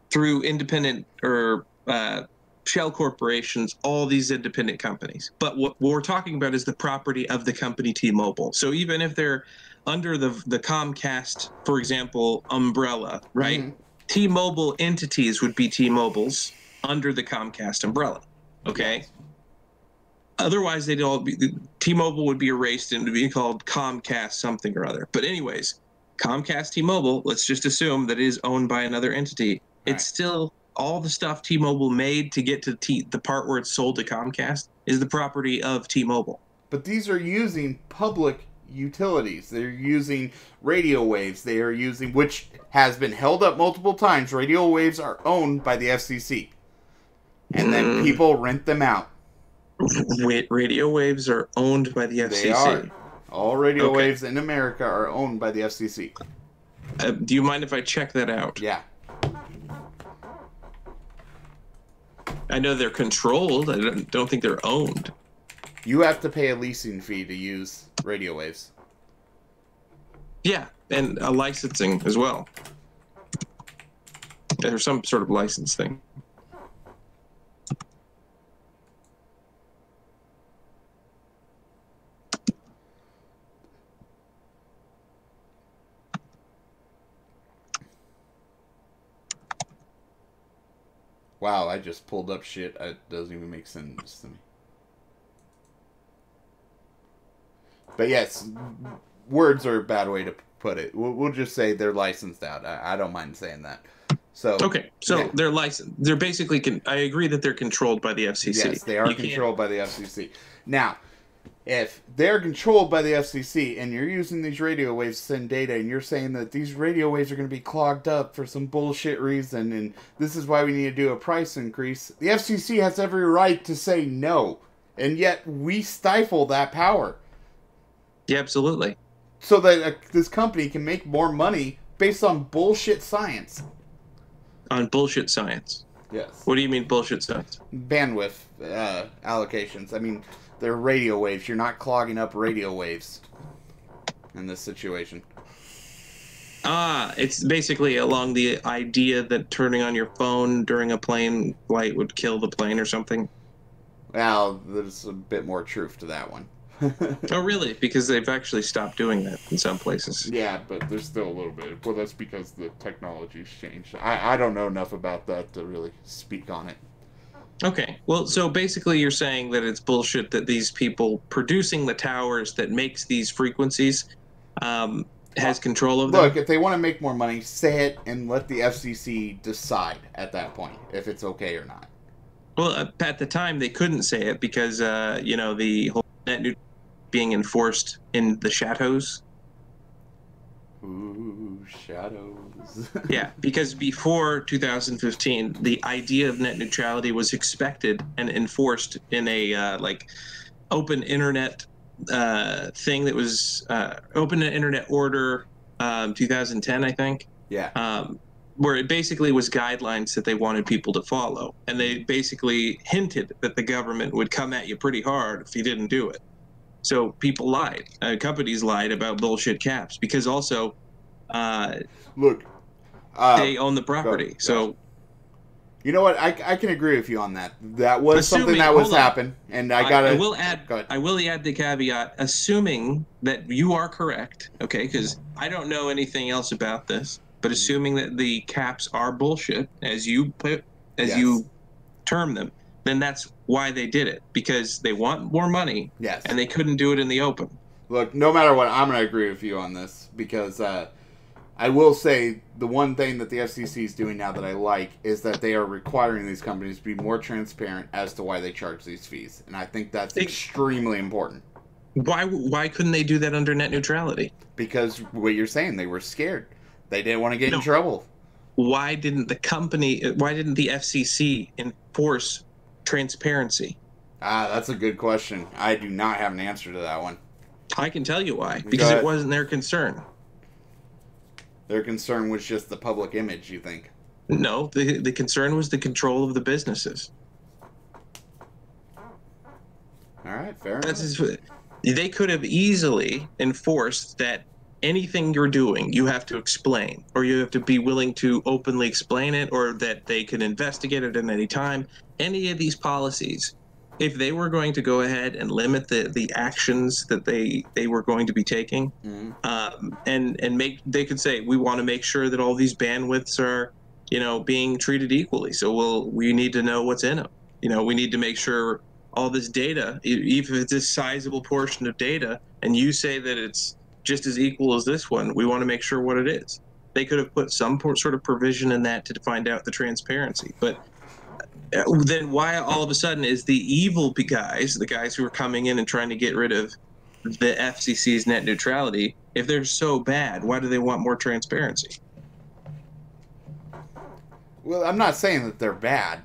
through independent or shell corporations all these independent companies. But what we're talking about is the property of the company T-Mobile. So even if they're under the Comcast, for example, umbrella, right? Mm-hmm. T-Mobile entities would be T-Mobile's under the Comcast umbrella. Okay. Yes. Otherwise, they'd all be T-Mobile would be erased and be called Comcast something or other. But anyways, Comcast T-Mobile, let's just assume that it is owned by another entity. All It's right. still all the stuff T-Mobile made to get to the part where it's sold to Comcast is the property of T-Mobile. But these are using public utilities. They're using radio waves. They are using, which has been held up multiple times. Radio waves are owned by the FCC, and then people rent them out. Radio waves are owned by the FCC. They are. All radio Okay. waves in America are owned by the FCC. Do you mind if I check that out? Yeah. I know they're controlled. I don't think they're owned. You have to pay a leasing fee to use radio waves. Yeah, and a licensing as well. There's some sort of license thing. Wow, I just pulled up shit. It doesn't even make sense to me. But yes, words are a bad way to put it. We'll just say they're licensed out. I don't mind saying that. So Okay, so yeah. they're licensed. They're basically. I agree that they're controlled by the FCC. Yes, they are controlled by the FCC. Now, if they're controlled by the FCC and you're using these radio waves to send data and you're saying that these radio waves are going to be clogged up for some bullshit reason and this is why we need to do a price increase, the FCC has every right to say no. And yet we stifle that power. Yeah, absolutely. So that this company can make more money based on bullshit science. On bullshit science. Yes. What do you mean bullshit science? Bandwidth allocations. I mean, they're radio waves. You're not clogging up radio waves in this situation. It's basically along the idea that turning on your phone during a plane flight would kill the plane or something. Well, there's a bit more truth to that one. Oh, really? Because they've actually stopped doing that in some places. Yeah, but there's still a little bit. Well, that's because the technology's changed. I don't know enough about that to really speak on it. Okay. Well, so basically you're saying that it's bullshit that these people producing the towers that makes these frequencies has control of them? Look, if they want to make more money, say it and let the FCC decide at that point if it's okay or not. Well, at the time they couldn't say it because, the whole net neutrality being enforced in the shadows. Ooh, shadows. Yeah, because before 2015, the idea of net neutrality was expected and enforced in a open internet thing that was open internet order 2010, I think. Yeah. Where it basically was guidelines that they wanted people to follow, and they basically hinted that the government would come at you pretty hard if you didn't do it. So people lied. Companies lied about bullshit caps because also Look, they own the property. So you know what? I can agree with you on that. That was something that was happened, and I will add the caveat, assuming that you are correct. Okay, because I don't know anything else about this, but assuming that the caps are bullshit, as you term them, then that's why they did it, because they want more money. Yes. And they couldn't do it in the open. Look, no matter what, I'm going to agree with you on this because I will say the one thing that the FCC is doing now that I like is that they are requiring these companies to be more transparent as to why they charge these fees, and I think that's extremely important. Why couldn't they do that under net neutrality? Because what you're saying, they were scared. They didn't want to get in trouble. Why didn't the FCC enforce transparency? That's a good question. I do not have an answer to that one. I can tell you why. Because it wasn't their concern. Their concern was just the public image, you think? No, the concern was the control of the businesses. All right, fair enough. They could have easily enforced that anything you're doing, you have to explain, or you have to be willing to openly explain it, or that they can investigate it at any time. Any of these policies, if they were going to go ahead and limit the actions that they were going to be taking, and they could say, we want to make sure that all these bandwidths are, being treated equally. So we need to know what's in them. We need to make sure all this data, even if it's a sizable portion of data, and you say that it's just as equal as this one, we want to make sure what it is. They could have put some sort of provision in that to find out the transparency. But then why all of a sudden is the evil guys, the guys who are coming in and trying to get rid of the FCC's net neutrality, if they're so bad, why do they want more transparency? Well, I'm not saying that they're bad.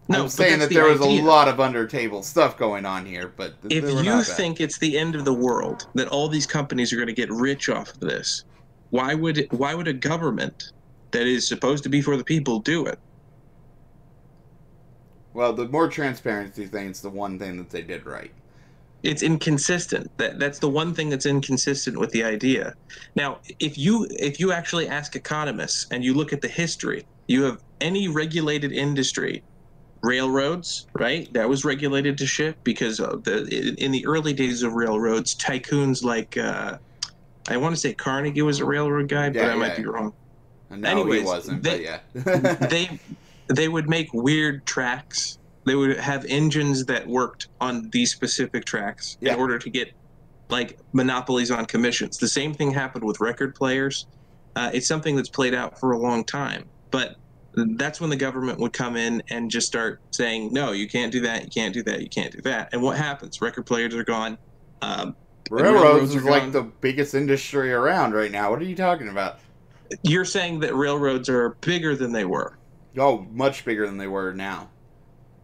No, I'm saying that there was a lot of under-table stuff going on here, but if you think it's the end of the world, that all these companies are going to get rich off of this, why would a government that is supposed to be for the people do it? Well, the more transparency thing is the one thing that they did right. It's inconsistent. That's the one thing that's inconsistent with the idea. Now, if you actually ask economists and you look at the history, you have any regulated industry. Railroads, right? That was regulated to ship because in the early days of railroads, tycoons like I want to say Carnegie was a railroad guy, but I might be wrong. No, anyways, he wasn't. But yeah, they would make weird tracks. They would have engines that worked on these specific tracks in order to get like monopolies on commissions. The same thing happened with record players. It's something that's played out for a long time, but that's when the government would come in and just start saying, no, you can't do that, you can't do that, you can't do that. And what happens? Record players are gone. Railroads is like the biggest industry around right now. What are you talking about? You're saying that railroads are bigger than they were. Oh, much bigger than they were now.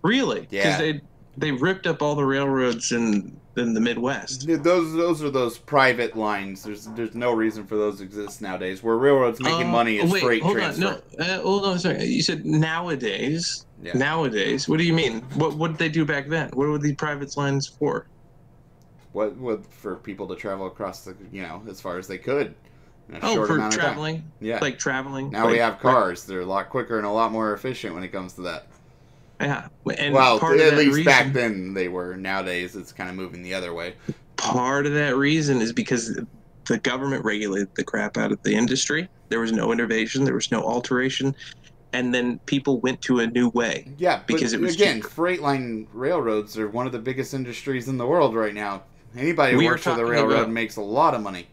Really? Yeah. Because they ripped up all the railroads in the Midwest. Those are those private lines. There's no reason for those to exist nowadays. Where railroads making money is freight transfer. Hold on a second. You said nowadays. Yeah. Nowadays. What do you mean? What did they do back then? What were the private lines for? What for people to travel across the as far as they could. For traveling. Yeah. Like traveling. Now we have cars. They're a lot quicker and a lot more efficient when it comes to that. Yeah, and at least back then they were. Nowadays, it's kind of moving the other way. Part of that reason is because the government regulated the crap out of the industry. There was no innovation. There was no alteration. And then people went to a new way. Yeah, because it was cheaper. Freight line railroads are one of the biggest industries in the world right now. Anybody who works for the railroad makes a lot of money.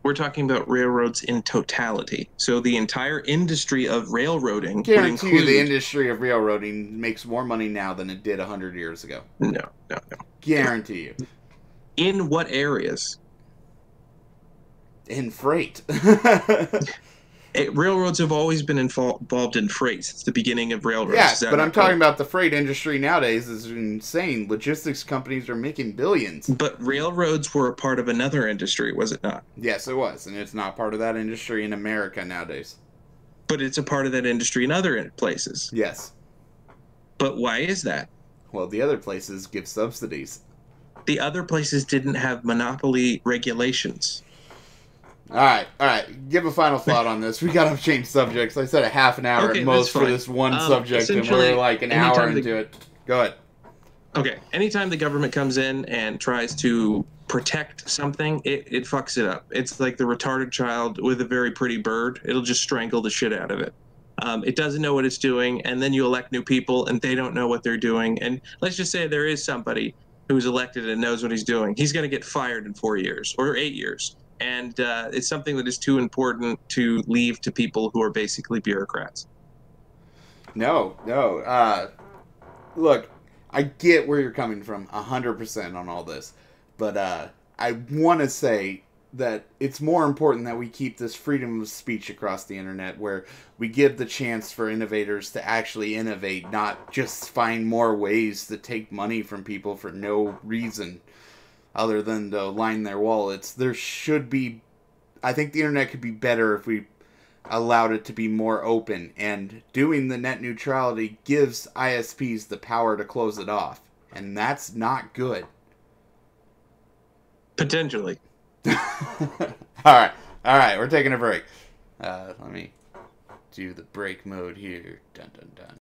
We're talking about railroads in totality. So the entire industry of railroading guarantee you the industry of railroading makes more money now than it did 100 years ago. No. Guarantee you. In what areas? In freight. Railroads have always been involved in freight since the beginning of railroads. Yes, but I'm talking about the freight industry nowadays is insane. Logistics companies are making billions. But railroads were a part of another industry, was it not? Yes, it was, and it's not part of that industry in America nowadays. But it's a part of that industry in other places. Yes. But why is that? Well, the other places give subsidies. The other places didn't have monopoly regulations. All right. Give a final thought on this. We got to change subjects. I said a half an hour at most for this one subject, and we're like an hour into it. Go ahead. Okay. Anytime the government comes in and tries to protect something, it fucks it up. It's like the retarded child with a very pretty bird. It'll just strangle the shit out of it. It doesn't know what it's doing, and then you elect new people, and they don't know what they're doing. And let's just say there is somebody who's elected and knows what he's doing. He's going to get fired in 4 years or 8 years. and it's something that is too important to leave to people who are basically bureaucrats. No. Look, I get where you're coming from 100% on all this, but I want to say that it's more important that we keep this freedom of speech across the internet, where we give the chance for innovators to actually innovate, not just find more ways to take money from people for no reason other than to line their wallets. There should be, I think the internet could be better if we allowed it to be more open, and doing the net neutrality gives ISPs the power to close it off, and that's not good. Potentially. all right, we're taking a break. Let me do the break mode here. Dun dun dun.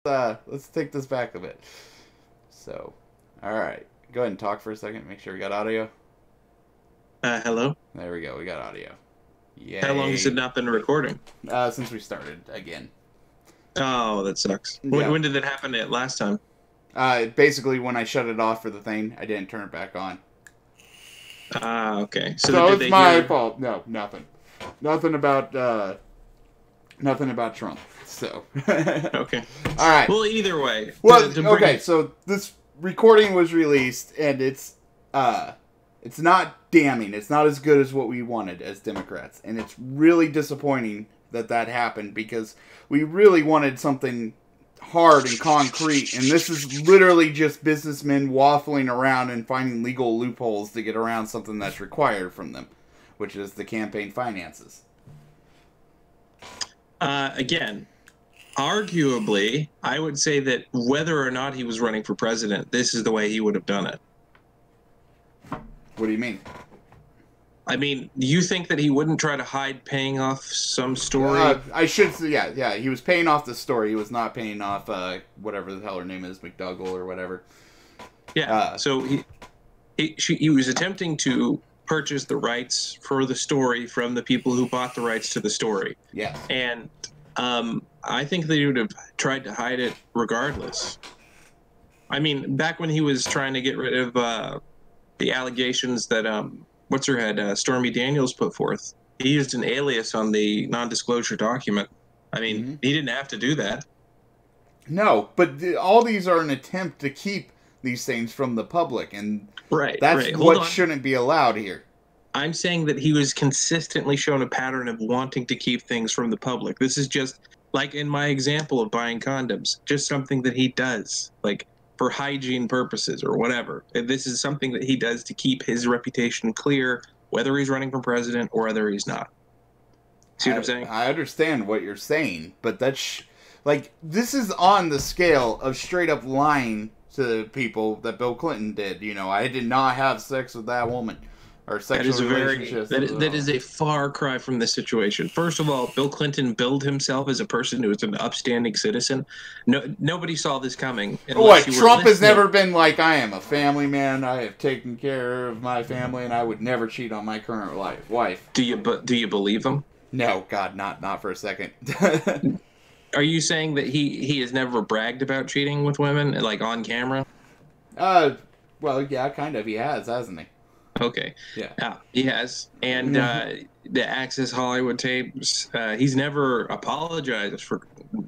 let's take this back a bit. So, all right, go ahead and talk for a second. Make sure we got audio. Hello? There we go. We got audio. Yay. How long has it not been recording? Since we started again. Oh, that sucks. Yeah. When did that happen last time? Basically, when I shut it off for the thing, I didn't turn it back on. Okay. So it's my fault. No, nothing. Nothing about Trump. So. Okay. All right. Well, either way. Well, okay. So this recording was released, and it's not damning. It's not as good as what we wanted as Democrats, and it's really disappointing that happened because we really wanted something hard and concrete, and this is literally just businessmen waffling around and finding legal loopholes to get around something that's required from them, which is the campaign finances. Again, arguably, I would say that whether or not he was running for president, this is the way he would have done it. What do you mean? I mean, do you think that he wouldn't try to hide paying off some story? I should say, yeah. He was paying off the story. He was not paying off whatever the hell her name is, McDougall or whatever. Yeah. So he was attempting to purchase the rights for the story from the people who bought the rights to the story. Yeah. And I think they would have tried to hide it regardless. I mean, back when he was trying to get rid of the allegations that Stormy Daniels put forth, he used an alias on the non-disclosure document. I mean, he didn't have to do that. No, but all these are an attempt to keep these things from the public, and that's what shouldn't be allowed here. I'm saying that he was consistently shown a pattern of wanting to keep things from the public. This is just, like in my example of buying condoms, just something that he does, like for hygiene purposes or whatever. This is something that he does to keep his reputation clear, whether he's running for president or whether he's not. See what I'm saying? I understand what you're saying, but that's this is on the scale of straight up lying to people that Bill Clinton did. You know, I did not have sex with that woman. Or sexual relationships. That is a far cry from this situation. First of all, Bill Clinton billed himself as a person who was an upstanding citizen. Nobody saw this coming. What? Trump has never been like, I am a family man. I have taken care of my family, and I would never cheat on my current wife. Do you believe him? No, God, not for a second. Are you saying that he has never bragged about cheating with women, like on camera? Well, yeah, kind of. He has, hasn't he? Okay. Yeah. He has. And the Access Hollywood tapes, he's never apologized for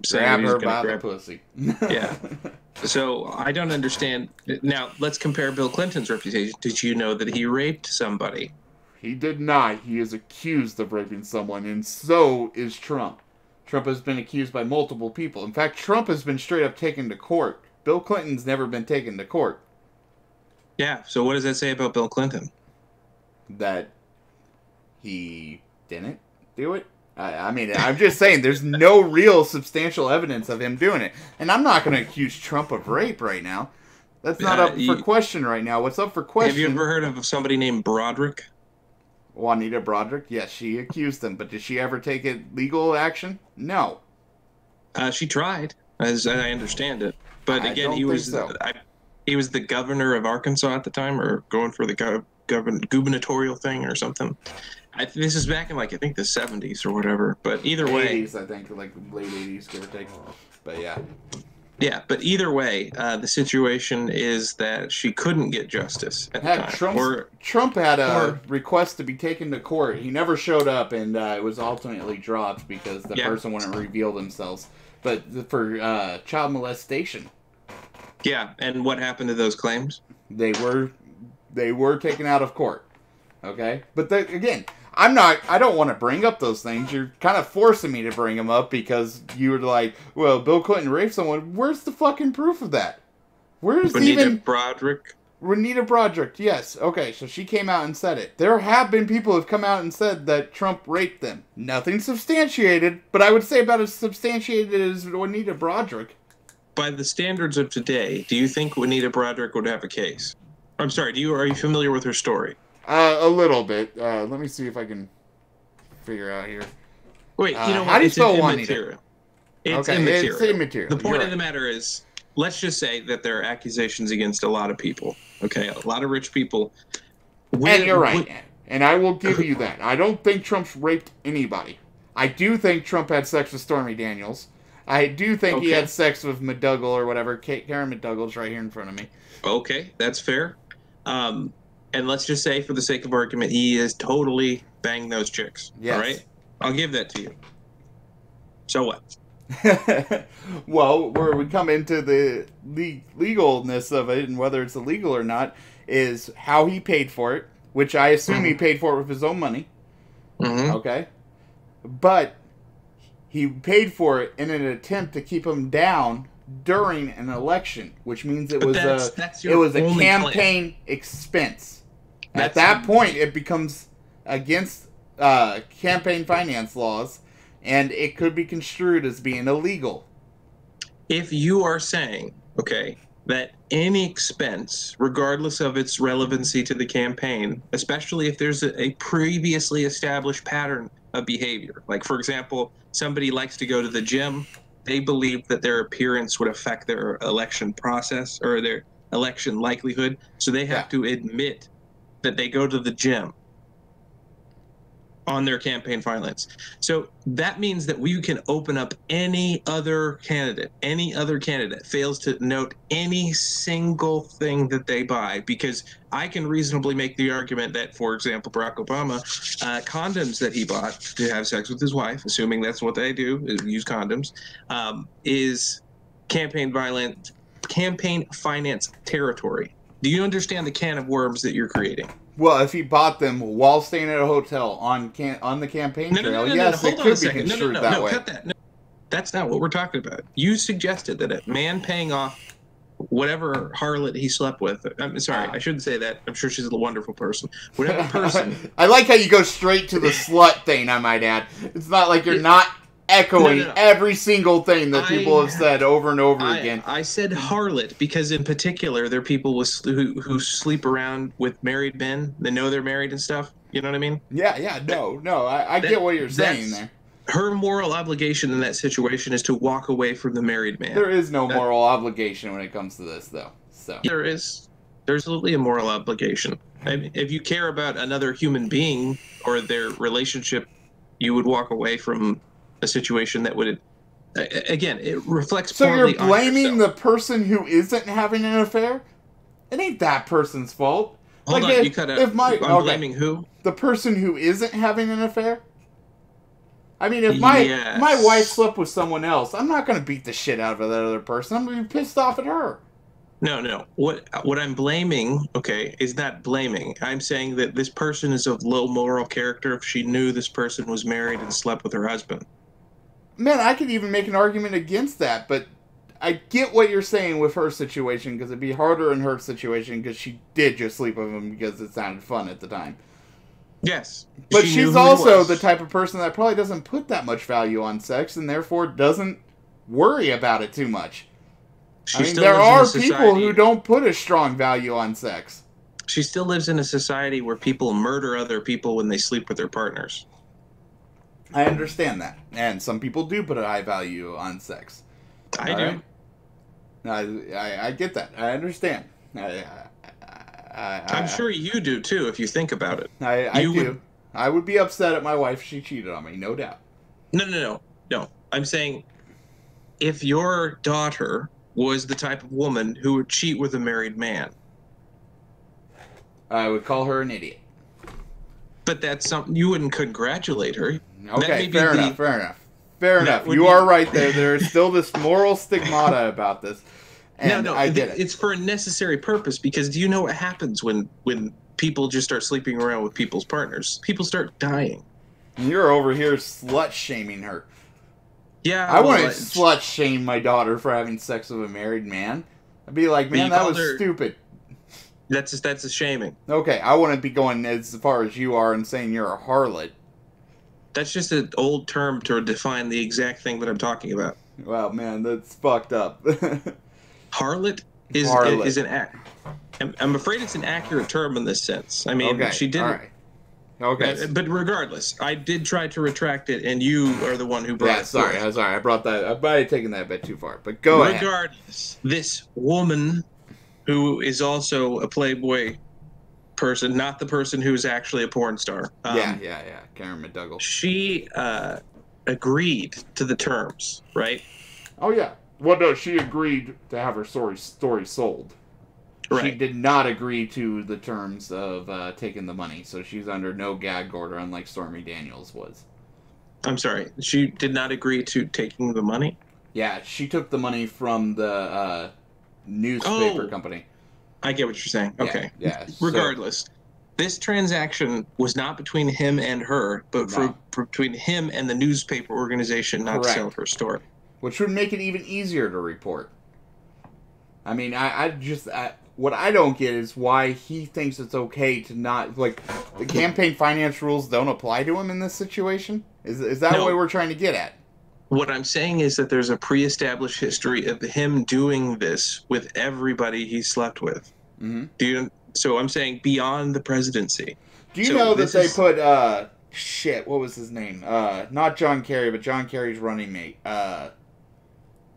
saying he's going to grab her pussy. Yeah. So I don't understand. Now, let's compare Bill Clinton's reputation. Did you know that he raped somebody? He did not. He is accused of raping someone, and so is Trump. Trump has been accused by multiple people. In fact, Trump has been straight up taken to court. Bill Clinton's never been taken to court. Yeah, so what does that say about Bill Clinton? That he didn't do it? I mean, I'm just saying there's no real substantial evidence of him doing it. And I'm not going to accuse Trump of rape right now. That's not up for question right now. What's up for question? Have you ever heard of somebody named Broderick? Juanita Broderick? Yes, she accused him. But did she ever take legal action? No. She tried, as I understand it. But again, he was the governor of Arkansas at the time, or going for the gubernatorial thing or something. This is back in I think the 70s or whatever. But either way, 80s, I think, like late 80s, give or take. But yeah. Yeah, but either way, the situation is that she couldn't get justice at the time. Trump had a request to be taken to court. He never showed up, and it was ultimately dropped because the person wouldn't reveal themselves. But for child molestation. Yeah, and what happened to those claims? They were taken out of court. Okay? But again, I don't want to bring up those things. You're kind of forcing me to bring them up because you were like, well, Bill Clinton raped someone. Where's the fucking proof of that? Where's Broderick? Juanita Broderick, yes. Okay, so she came out and said it. There have been people who have come out and said that Trump raped them. Nothing substantiated, but I would say about as substantiated as Juanita Broderick. By the standards of today, do you think Juanita Broderick would have a case? I'm sorry, are you familiar with her story? A little bit. Let me see if I can figure out here. Wait, you know what? How do you spell Juanita? It's Okay, immaterial. it's immaterial. The point You're of the right. matter is, let's just say that there are accusations against a lot of people. Okay, a lot of rich people. And you're right. And I will give you that. I don't think Trump's raped anybody. I do think Trump had sex with Stormy Daniels. I do think he had sex with McDougal or whatever. Karen McDougal's right here in front of me. Okay, that's fair. And let's just say, for the sake of argument, he is totally banged those chicks. Yes. All right? I'll give that to you. So what? Well, where we come into the legalness of it and whether it's illegal or not is how he paid for it, which I assume he paid for it with his own money. Mm-hmm. Okay? But he paid for it in an attempt to keep him down during an election, which means it was a campaign expense. At that point, it becomes against campaign finance laws, and it could be construed as being illegal. If you are saying, okay, that any expense, regardless of its relevancy to the campaign, especially if there's a previously established pattern of behavior, like, for example, somebody likes to go to the gym, they believe that their appearance would affect their election process or their election likelihood, so they have to admit that they go to the gym on their campaign finance. So that means that we can open up any other candidate fails to note any single thing that they buy, because I can reasonably make the argument that, for example, Barack Obama, condoms that he bought to have sex with his wife, assuming that's what they do, is use condoms, is campaign finance territory. Do you understand the can of worms that you're creating? Well, if he bought them while staying at a hotel on the campaign trail, yes, it could be construed that way. Cut that. No, that's not what we're talking about. You suggested that a man paying off whatever harlot he slept with. I'm sorry, I shouldn't say that. I'm sure she's a wonderful person. Whatever person. I like how you go straight to the slut thing, I might add. It's not like you're not echoing every single thing that people have said over and over again. I said harlot because, in particular, there are people who sleep around with married men. They know they're married and stuff. You know what I mean? Yeah. No. I get what you're saying there. Her moral obligation in that situation is to walk away from the married man. There is no moral obligation when it comes to this, though. So there is. There's absolutely a moral obligation. I mean, if you care about another human being or their relationship, you would walk away from a situation that would, again, it reflects. So you're blaming the person who isn't having an affair? It ain't that person's fault. Hold on, you cut out. I'm blaming who? The person who isn't having an affair? I mean, if my wife slept with someone else, I'm not going to beat the shit out of that other person. I'm going to be pissed off at her. No. What I'm blaming, is not blaming. I'm saying that this person is of low moral character if she knew this person was married and slept with her husband. Man, I could even make an argument against that, but I get what you're saying with her situation, because it'd be harder in her situation because she did just sleep with him because it sounded fun at the time. Yes. But she's also the type of person that probably doesn't put that much value on sex and therefore doesn't worry about it too much. There are people who don't put a strong value on sex. She still lives in a society where people murder other people when they sleep with their partners. I understand that. And some people do put a high value on sex. I do. I get that. I understand. I'm sure you do, too, if you think about it. I do. I would be upset at my wife if she cheated on me, no doubt. No. I'm saying if your daughter was the type of woman who would cheat with a married man, I would call her an idiot. But that's something you wouldn't congratulate her. Okay, fair enough. You are right there. There is still this moral stigmata about this. And I get it. It's for a necessary purpose, because do you know what happens when people just start sleeping around with people's partners? People start dying. And you're over here slut-shaming her. Yeah. I wouldn't slut-shame my daughter for having sex with a married man. I'd be like, man, that was stupid. That's a shaming. Okay, I wouldn't be going as far as you are and saying you're a harlot. That's just an old term to define the exact thing that I'm talking about. Wow, man, that's fucked up. Harlot is an act. I'm afraid it's an accurate term in this sense. I mean, she didn't. All right. Okay. But regardless, I did try to retract it, and you are the one who brought it sorry. forth. I'm sorry. I brought that. I might have taken that a bit too far. But go ahead. Regardless, this woman who is also a Playboy person, not the person who's actually a porn star. Yeah. Karen McDougall. She agreed to the terms, right? Oh yeah. Well, no, she agreed to have her story sold. She Right. did not agree to the terms of taking the money, so she's under no gag order, unlike Stormy Daniels was. I'm sorry. She did not agree to taking the money? Yeah, she took the money from the newspaper company. I get what you're saying. Okay. Yeah. Regardless, this transaction was not between him and her, but for between him and the newspaper organization not to sell her story. Which would make it even easier to report. I mean, what I don't get is why he thinks it's okay to not, like, the campaign finance rules don't apply to him in this situation? Is that what we're trying to get at? What I'm saying is that there's a pre-established history of him doing this with everybody he slept with. Mm-hmm. So I'm saying beyond the presidency. Do you know that they put, what was his name? Not John Kerry, but John Kerry's running mate.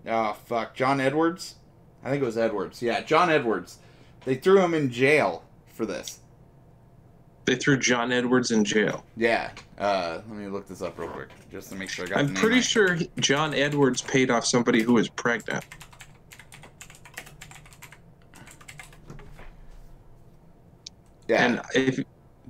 John Edwards? I think it was Edwards. Yeah, John Edwards. They threw him in jail for this. They threw John Edwards in jail? Yeah. Let me look this up real quick, just to make sure I got the name. I'm pretty sure John Edwards paid off somebody who was pregnant. Yeah. And if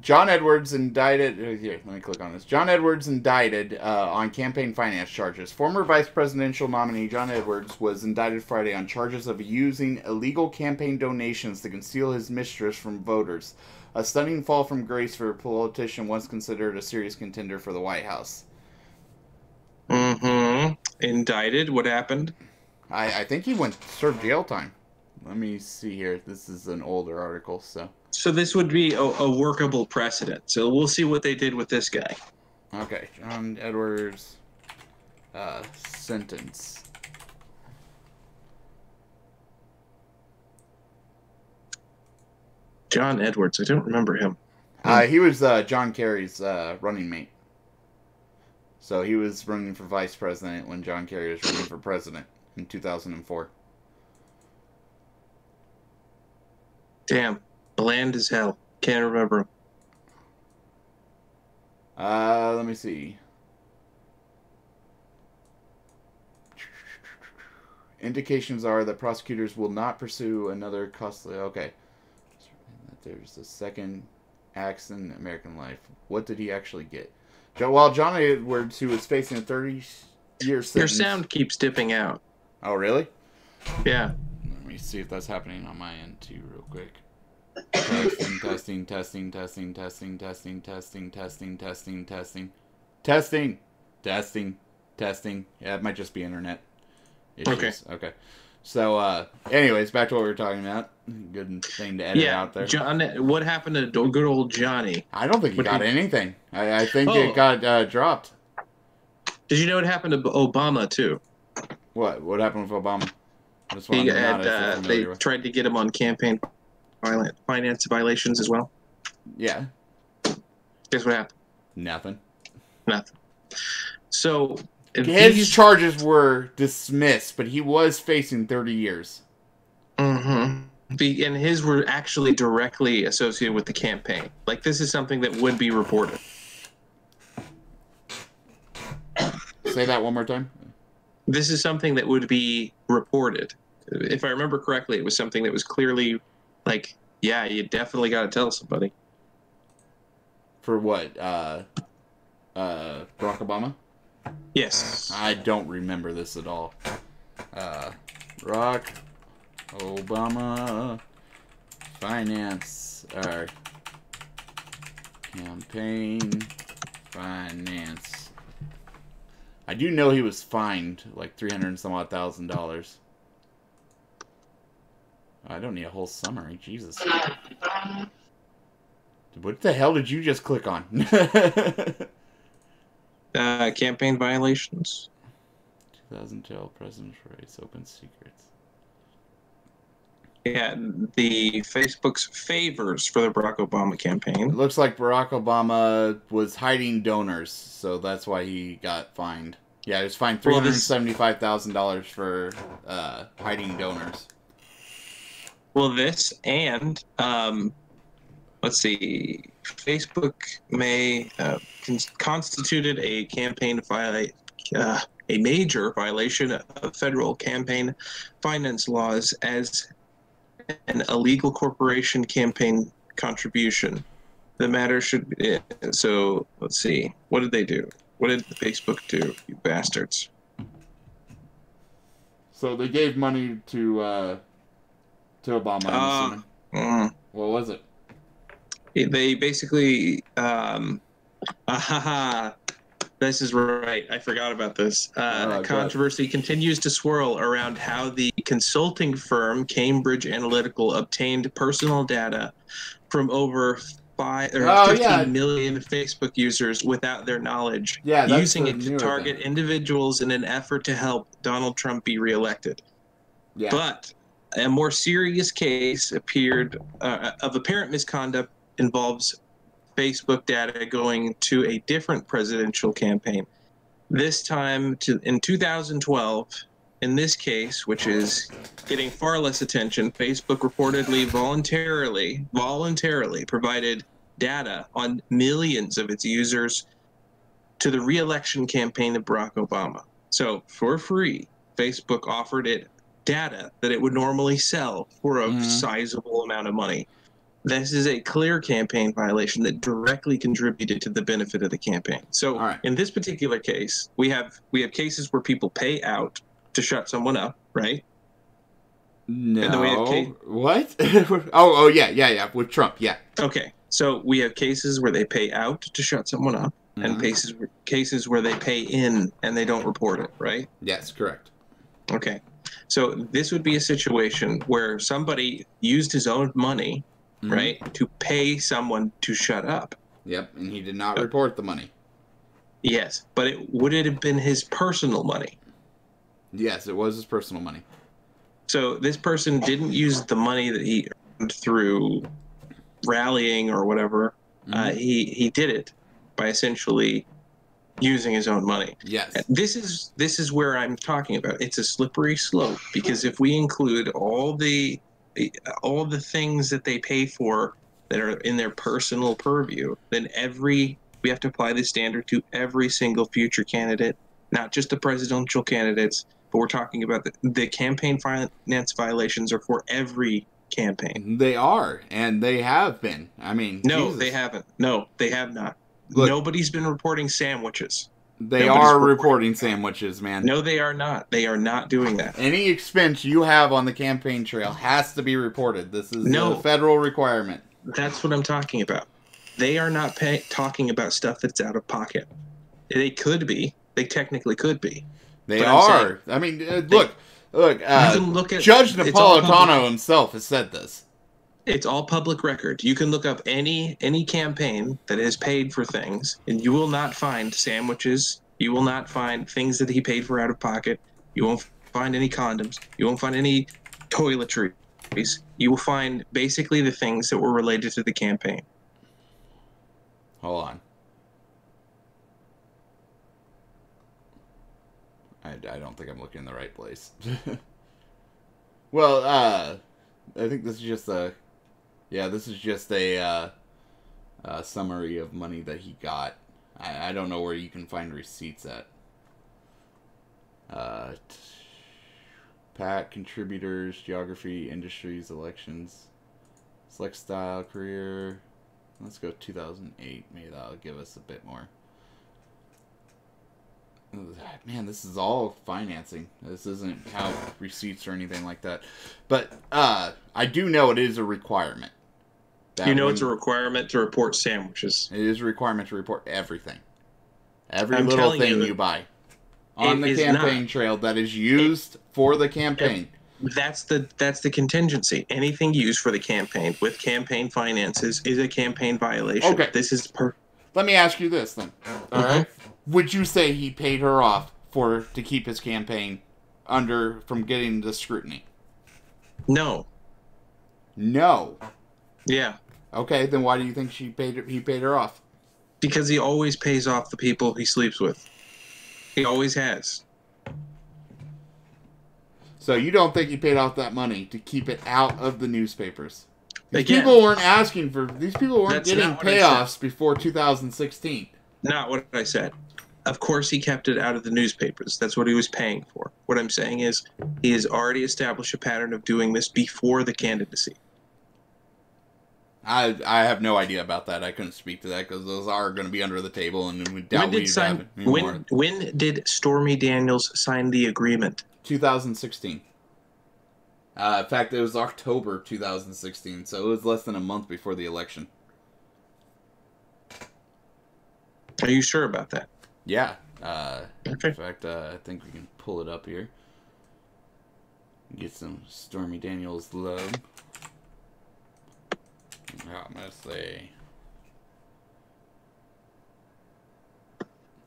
John Edwards indicted... Here, let me click on this. John Edwards indicted on campaign finance charges. Former vice presidential nominee John Edwards was indicted Friday on charges of using illegal campaign donations to conceal his mistress from voters. A stunning fall from grace for a politician once considered a serious contender for the White House. Mm-hmm. Indicted? What happened? I think he served jail time. Let me see here. This is an older article, so... So this would be a workable precedent. So we'll see what they did with this guy. Okay, John Edwards sentence. John Edwards, I don't remember him. He was John Kerry's running mate. So he was running for vice president when John Kerry was running for president in 2004. Damn. Bland as hell. Can't remember him. Let me see. Indications are that prosecutors will not pursue another costly... Okay. There's the second acts in American life. What did he actually get? While John Edwards, who was facing a 30-year sentence... Your sound keeps dipping out. Oh, really? Yeah. Let me see if that's happening on my end, too, real quick. Testing. Yeah, it might just be internet issues. Okay. So, anyways, back to what we were talking about. Good thing to edit out there. John, what happened to good old Johnny? I don't think he got anything. I think it got dropped. Did you know what happened to Obama, too? What? What happened with Obama? They tried to get him on campaign finance violations as well. Yeah. Guess what happened? Nothing. So his charges were dismissed, but he was facing 30 years. Mm-hmm. And his were actually directly associated with the campaign. Like, this is something that would be reported. Say that one more time. This is something that would be reported. If I remember correctly, it was something that was clearly like, yeah, you definitely got to tell somebody. For what? Barack Obama? Yes. I don't remember this at all. Barack Obama finance or campaign finance. I do know he was fined like $300 and some odd thousand. I don't need a whole summary. Jesus. What the hell did you just click on? Campaign violations. 2012 president's race, open secrets. Yeah, the Facebook's favors for the Barack Obama It campaign. looks like Barack Obama was hiding donors, so that's why he got fined. Yeah, he was fined Well, this $375,000 for hiding donors. this and let's see, Facebook may constituted a a major violation of federal campaign finance laws as an illegal corporation campaign contribution. The matter should be, so let's see, what did they do? What did Facebook do, you bastards? So they gave money to Obama, I'm assuming. What was it? They basically, this is right. I forgot about this. Controversy continues to swirl around how the consulting firm Cambridge Analytical obtained personal data from over 15 million Facebook users without their knowledge, using it to target individuals in an effort to help Donald Trump be reelected. Yeah. But a more serious case appeared of apparent misconduct involves Facebook data going to a different presidential campaign. This time in 2012, in this case, which is getting far less attention, Facebook reportedly voluntarily provided data on millions of its users to the re-election campaign of Barack Obama. So for free, Facebook offered it data that it would normally sell for a sizable amount of money. This is a clear campaign violation that directly contributed to the benefit of the campaign. So in this particular case, we have cases where people pay out to shut someone up, right? No. And then we have what? yeah. With Trump, yeah. Okay. So we have cases where they pay out to shut someone up, and cases where they pay in and they don't report it, right? Yes, correct. Okay. So this would be a situation where somebody used his own money, right, to pay someone to shut up. Yep, and he did not report the money. Yes, but would it have been his personal money? Yes, it was his personal money. So this person didn't use the money that he earned through rallying or whatever. He did it by essentially using his own money. Yes. This is where I'm talking about. It's a slippery slope, because if we include all the things that they pay for that are in their personal purview, then we have to apply this standard to every single future candidate, not just the presidential candidates, but we're talking about the campaign finance violations are for every campaign. They are, and they have been. I mean, no, they haven't. No, they have not. Look, nobody's been reporting sandwiches. They are reporting sandwiches, man. No, they are not. They are not doing that. Any expense you have on the campaign trail has to be reported. This is a federal requirement. That's what I'm talking about. They are not talking about stuff that's out of pocket. They could be. They technically could be. They are. I mean, look. Judge Napolitano himself has said this. It's all public record. You can look up any campaign that has paid for things, and you will not find sandwiches. You will not find things that he paid for out of pocket. You won't find any condoms. You won't find any toiletries. You will find basically the things that were related to the campaign. Hold on. I don't think I'm looking in the right place. Well, I think this is just a... Yeah, this is just a summary of money that he got. I don't know where you can find receipts at. PAC, contributors, geography, industries, elections, select style, career. Let's go 2008. Maybe that'll give us a bit more. Man, this is all financing. This isn't how receipts or anything like that. But I do know it is a requirement. It's a requirement to report sandwiches. It is a requirement to report everything. Every little thing you buy on the campaign trail that is used for the campaign. That's the contingency. Anything used for the campaign with campaign finances is a campaign violation. Okay. This is Let me ask you this then. All right. Would you say he paid her off to keep his campaign from getting the scrutiny? No. No. Yeah. Okay, then why do you think he paid her off? Because he always pays off the people he sleeps with. He always has. So you don't think he paid off that money to keep it out of the newspapers? These Again, people weren't asking for... These people weren't that's getting not what I payoffs before 2016. Not what I said. Of course he kept it out of the newspapers. That's what he was paying for. What I'm saying is he has already established a pattern of doing this before the candidacy. I have no idea about that. I couldn't speak to that because those are going to be under the table, and we doubt we'd have it anymore. When did Stormy Daniels sign the agreement? 2016. In fact, it was October 2016, so it was less than a month before the election. Are you sure about that? Yeah. Okay. In fact, I think we can pull it up here. Get some Stormy Daniels love. I'm going to say...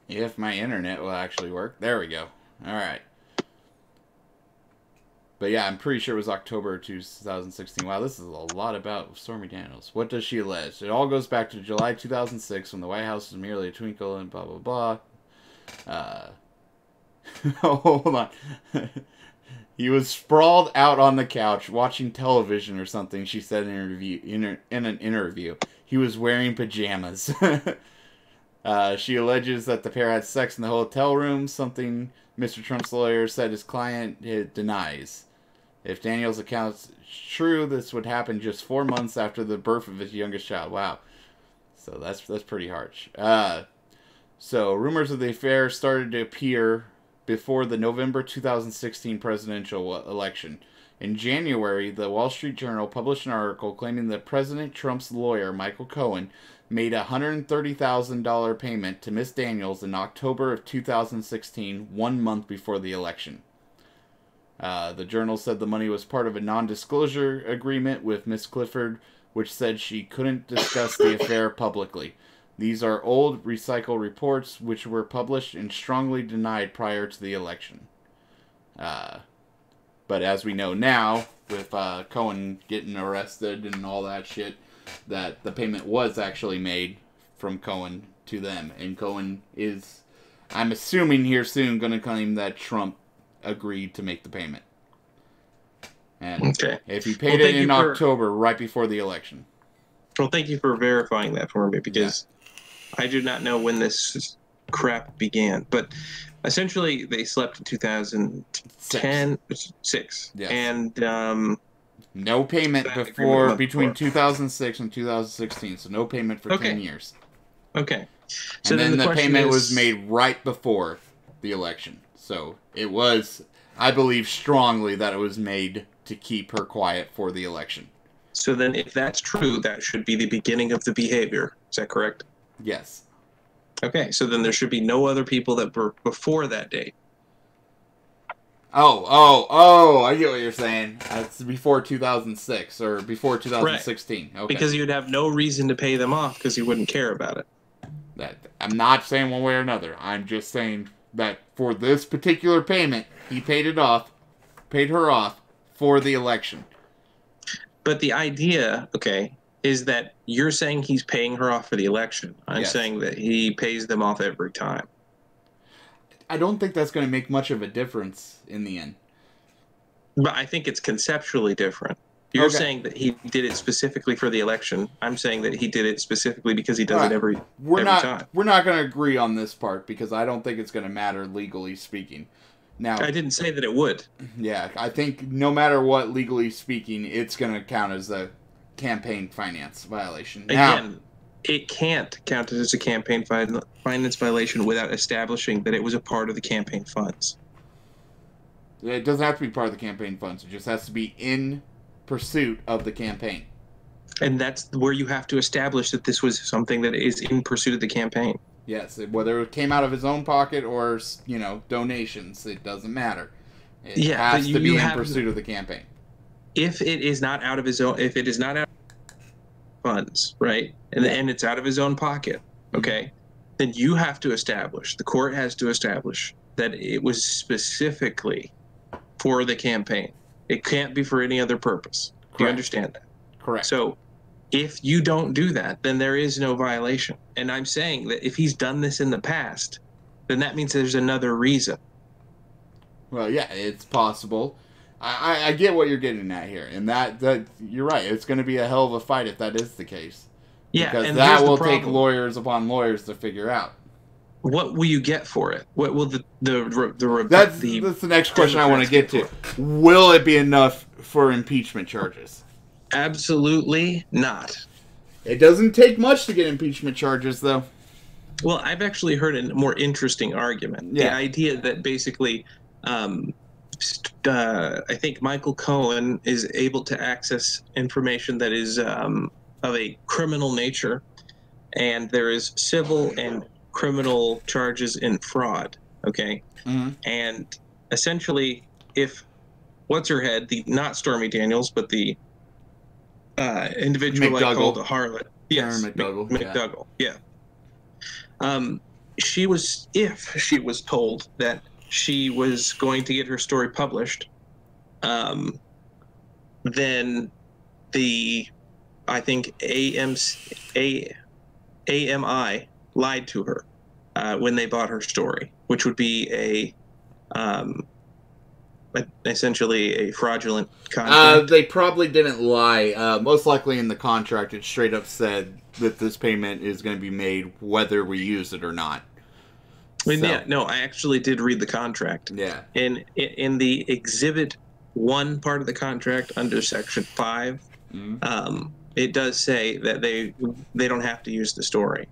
if my internet will actually work. There we go. Alright. But yeah, I'm pretty sure it was October 2016. Wow, this is a lot about Stormy Daniels. What does she allege? It all goes back to July 2006 when the White House was merely a twinkle and blah, blah, blah. Hold on. He was sprawled out on the couch watching television or something, she said in an interview. He was wearing pajamas. She alleges that the pair had sex in the hotel room, something Mr. Trump's lawyer said his client denies. If Daniels' account's true, this would happen just 4 months after the birth of his youngest child. Wow. So that's pretty harsh. So rumors of the affair started to appear before the November 2016 presidential election. In January, the Wall Street Journal published an article claiming that President Trump's lawyer, Michael Cohen, made a $130,000 payment to Miss Daniels in October of 2016, 1 month before the election. The Journal said the money was part of a non-disclosure agreement with Miss Clifford, which said she couldn't discuss the affair publicly. These are old, recycled reports which were published and strongly denied prior to the election. But as we know now, with Cohen getting arrested and all that shit, that the payment was actually made from Cohen to them. And Cohen is, I'm assuming here soon, going to claim that Trump agreed to make the payment. And okay. If he paid it in October, right before the election. Well, thank you for verifying that for me, because I do not know when this crap began. But essentially, they slept in 2010, 6. Yes. And no payment between 2006 and 2016. So no payment for 10 years. Okay. So and then the payment was made right before the election. So it was, I believe strongly that it was made to keep her quiet for the election. So then if that's true, that should be the beginning of the behavior. Is that correct? Yes. Okay, so then there should be no other people that were before that date. Oh, I get what you're saying. It's before 2006 or before 2016. Right. Okay. Because you'd have no reason to pay them off because you wouldn't care about it. I'm not saying one way or another. I'm just saying that for this particular payment, he paid her off for the election. But the idea, is that you're saying he's paying her off for the election. I'm saying that he pays them off every time. I don't think that's going to make much of a difference in the end. But I think it's conceptually different. You're saying that he did it specifically for the election. I'm saying that he did it specifically because he does it every time. We're not going to agree on this part because I don't think it's going to matter legally speaking. Now, I didn't say that it would. Yeah, I think no matter what, legally speaking, it's going to count as a campaign finance violation. Again, it can't count as a campaign finance violation without establishing that it was a part of the campaign funds. It doesn't have to be part of the campaign funds. It just has to be in pursuit of the campaign. And that's where you have to establish that this was something that is in pursuit of the campaign. Yes, whether it came out of his own pocket or, donations, it doesn't matter. It has to be in pursuit of the campaign. If it is not out of his own, if it is not out of funds, right, and it's out of his own pocket, then you have to establish, the court has to establish that it was specifically for the campaign. It can't be for any other purpose. Do you understand that? Correct. So if you don't do that, then there is no violation. And I'm saying that if he's done this in the past, then that means there's another reason. Well, yeah, it's possible. I get what you're getting at here, and that you're right. It's going to be a hell of a fight if that is the case. Yeah, because and that here's the will take problem. lawyers upon lawyers to figure out. What will you get for it? What will That's the next question I want to get to. Will it be enough for impeachment charges? Absolutely not. It doesn't take much to get impeachment charges, though. Well, I've actually heard a more interesting argument. Yeah. The idea that basically, I think Michael Cohen is able to access information that is of a criminal nature, and there is civil and criminal charges in fraud. Okay, and essentially, if what's her head, not Stormy Daniels, but the individual I called a harlot, yes, McDougal, yeah. If she was told that she was going to get her story published, then I think AMI lied to her when they bought her story, which would be essentially a fraudulent contract. They probably didn't lie. Most likely in the contract, it straight up said that this payment is going to be made whether we use it or not. Yeah, no, I actually did read the contract. Yeah. In the Exhibit 1 part of the contract under Section 5, it does say that they don't have to use the story.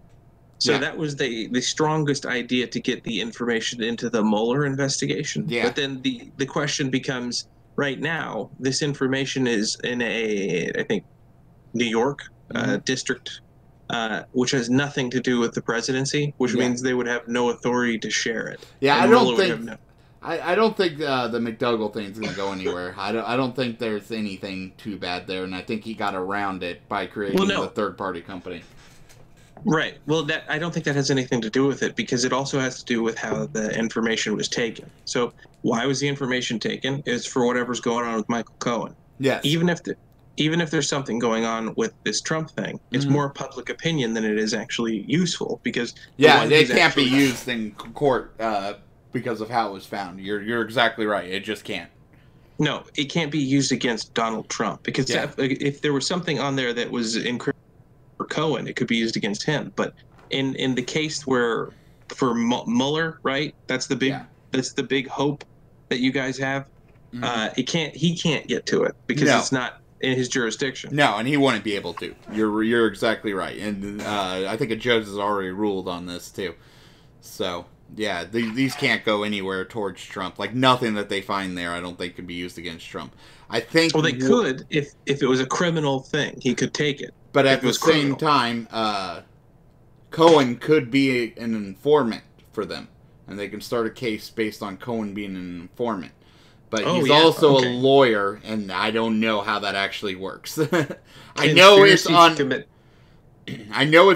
So that was the strongest idea to get the information into the Mueller investigation. Yeah. But then the question becomes, right now, this information is in I think, New York district, which has nothing to do with the presidency, which means they would have no authority to share it. Yeah, I don't think the McDougal thing's going to go anywhere. I don't think there's anything too bad there, and I think he got around it by creating the third-party company. Right. Well, I don't think that has anything to do with it, because it also has to do with how the information was taken. So why was the information taken? It's for whatever's going on with Michael Cohen. Yes. Even if there's something going on with this Trump thing, it's more public opinion than it is actually useful, because it can't be used in court because of how it was found. You're exactly right. It just can't. No, it can't be used against Donald Trump, because if there was something on there that was incriminating for Cohen, it could be used against him. But in the case where for Mueller, right? That's the big hope that you guys have. He can't get to it because it's not in his jurisdiction. No, and he wouldn't be able to. You're exactly right, and I think a judge has already ruled on this too. So yeah, these can't go anywhere towards Trump. Like, nothing that they find there, I don't think can be used against Trump. I think. Well, they could if it was a criminal thing, he could take it. But at the same time, Cohen could be an informant for them, and they can start a case based on Cohen being an informant. But he's also a lawyer, and I don't know how that actually works. I know it's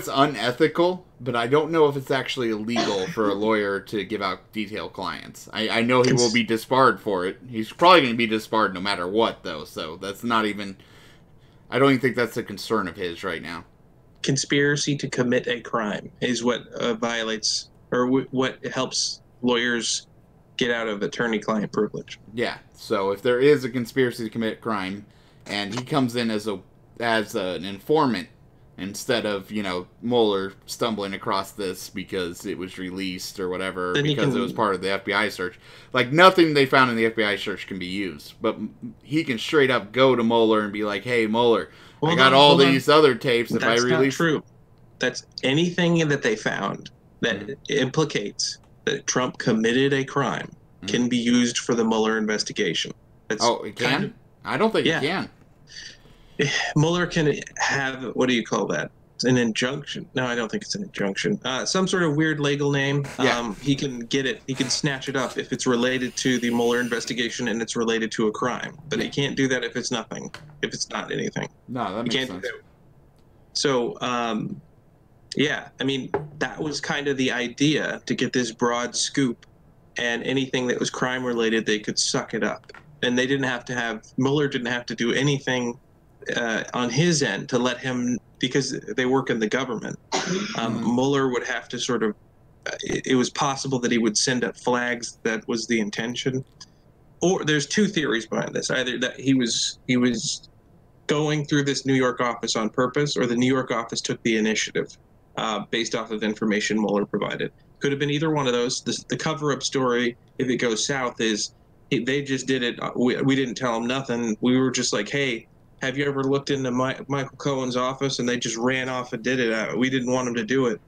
unethical, but I don't know if it's actually illegal for a lawyer to give out detailed clients. I know he will be disbarred for it. He's probably going to be disbarred no matter what, though, so that's not even... I don't even think that's a concern of his right now. Conspiracy to commit a crime is what violates, or what helps lawyers get out of attorney-client privilege. Yeah, so if there is a conspiracy to commit crime, and he comes in as an informant, instead of, Mueller stumbling across this because it was released or whatever, because it was part of the FBI search. Like, nothing they found in the FBI search can be used. But he can straight up go to Mueller and be like, hey, Mueller, I got all these other tapes. If I release... That's not true. That's anything that they found that implicates that Trump committed a crime can be used for the Mueller investigation. It can? I don't think it can. Mueller can have, what do you call that? An injunction. No, I don't think it's an injunction. Some sort of weird legal name. He can get it. He can snatch it up if it's related to the Mueller investigation and it's related to a crime. But he can't do that if it's nothing. If it's not anything. No, that makes sense. Do that. So, I mean, that was kind of the idea, to get this broad scoop, and anything that was crime related, they could suck it up. And they didn't have to Mueller didn't have to do anything on his end to let him, because they work in the government. Mueller would have to sort of. It was possible that he would send up flags. That was the intention. Or there's two theories behind this: either that he was going through this New York office on purpose, or the New York office took the initiative based off of information Mueller provided. Could have been either one of those. The cover-up story, if it goes south, is they just did it. We didn't tell them nothing. We were just like, hey, have you ever looked into Michael Cohen's office? And they just ran off and did it. We didn't want them to do it.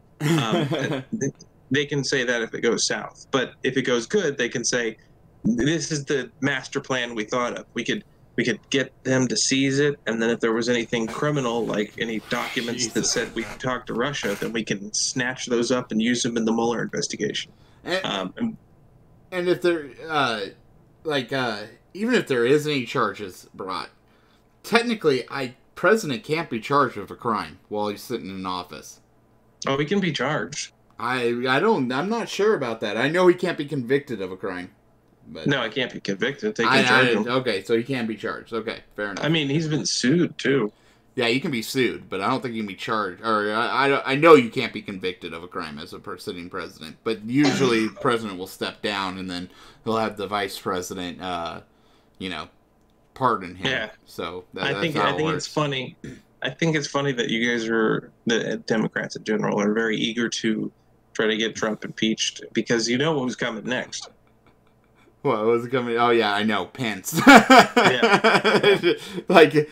They can say that if it goes south. But if it goes good, they can say, this is the master plan we thought of. We could get them to seize it, and then if there was anything criminal, like any documents that said we talked to Russia, then we can snatch those up and use them in the Mueller investigation. And if there, even if there is any charges brought, technically, president can't be charged with a crime while he's sitting in office. Oh, he can be charged. I'm not sure about that. I know he can't be convicted of a crime. But no, I can't be convicted. They can charge him. Okay, so he can be charged. Okay, fair enough. I mean, he's been sued, too. Yeah, you can be sued, but I don't think you can be charged. Or I know you can't be convicted of a crime as a sitting president. But usually, the president will step down, and then he'll have the vice president, pardon him. Yeah. So I think it's funny. I think it's funny that you guys the Democrats in general, are very eager to try to get Trump impeached, because you know what was coming next. What was coming? Oh yeah, I know, Pence. Yeah. Like,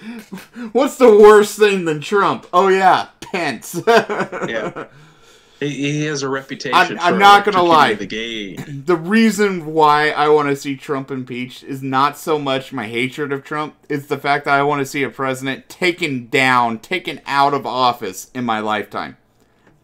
what's the worst thing than Trump? Oh yeah, Pence. Yeah, he has a reputation. I'm not gonna lie. The reason why I want to see Trump impeached is not so much my hatred of Trump; it's the fact that I want to see a president taken out of office in my lifetime.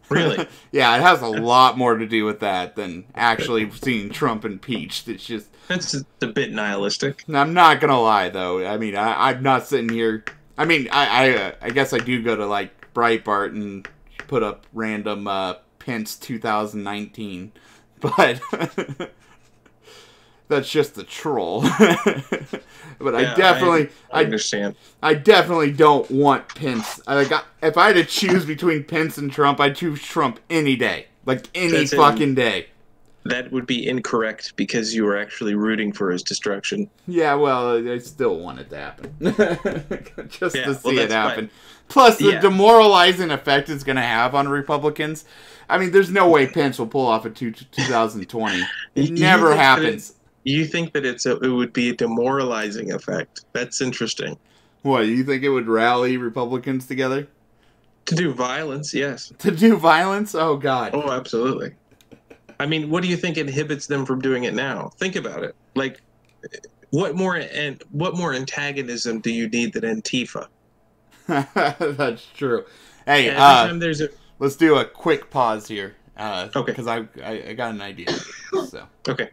Really? Yeah, it has a lot more to do with that than actually seeing Trump impeached. It's just... That's a bit nihilistic. I'm not gonna lie, though. I mean, I'm not sitting here... I mean, I guess I do go to, like, Breitbart and put up random Pence 2019. But... that's just the troll. But yeah, I understand. I definitely don't want Pence. If I had to choose between Pence and Trump, I'd choose Trump any day. Like, any fucking day. That would be incorrect, because you were actually rooting for his destruction. Yeah, well, I still want it to happen. Just to see it happen. Fine. Plus, the demoralizing effect it's going to have on Republicans. I mean, there's no way Pence will pull off a 2020. It never happens. You think that it would be a demoralizing effect? That's interesting. What, you think it would rally Republicans together? To do violence, yes. To do violence? Oh, God. Oh, absolutely. I mean, what do you think inhibits them from doing it now? Think about it. Like, what more antagonism do you need than Antifa? That's true. Hey, let's do a quick pause here. Okay. Because I got an idea. So. Okay.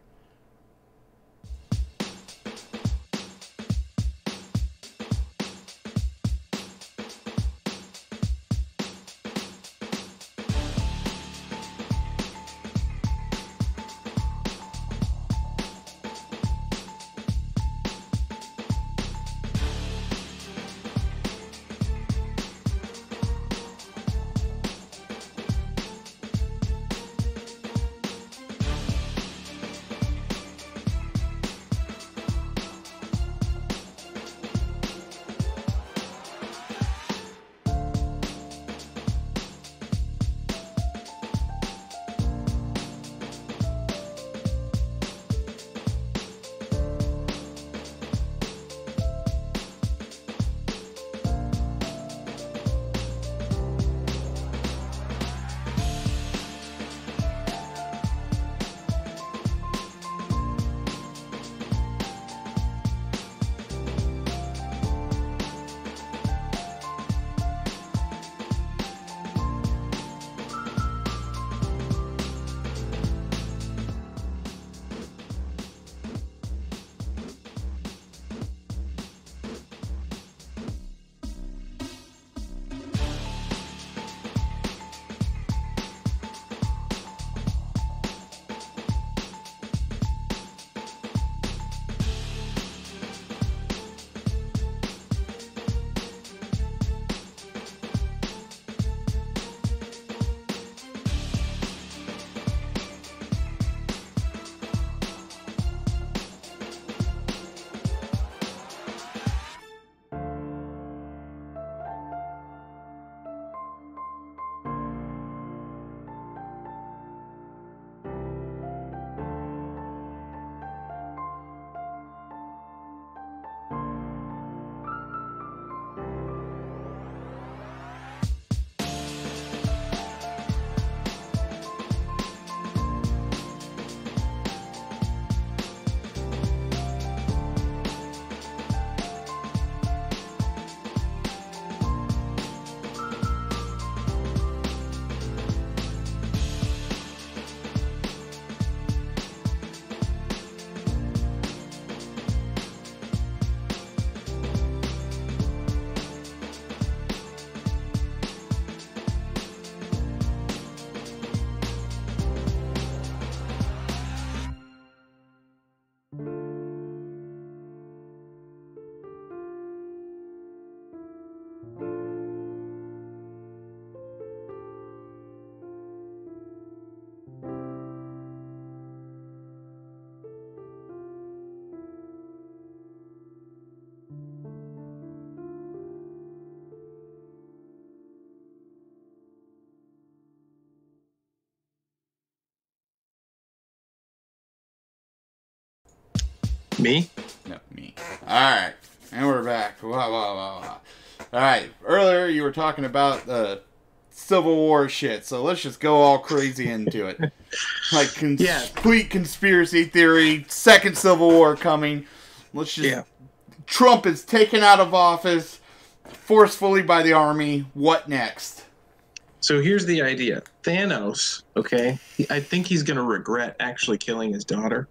Me? No, me. Alright. And we're back. Wow, wow, wow, wow. Alright. Earlier you were talking about the Civil War shit, so let's just go all crazy into it. Like complete conspiracy theory, second Civil War coming. Let's just... Trump is taken out of office forcefully by the army. What next? So here's the idea. Thanos, okay, I think he's going to regret actually killing his daughter.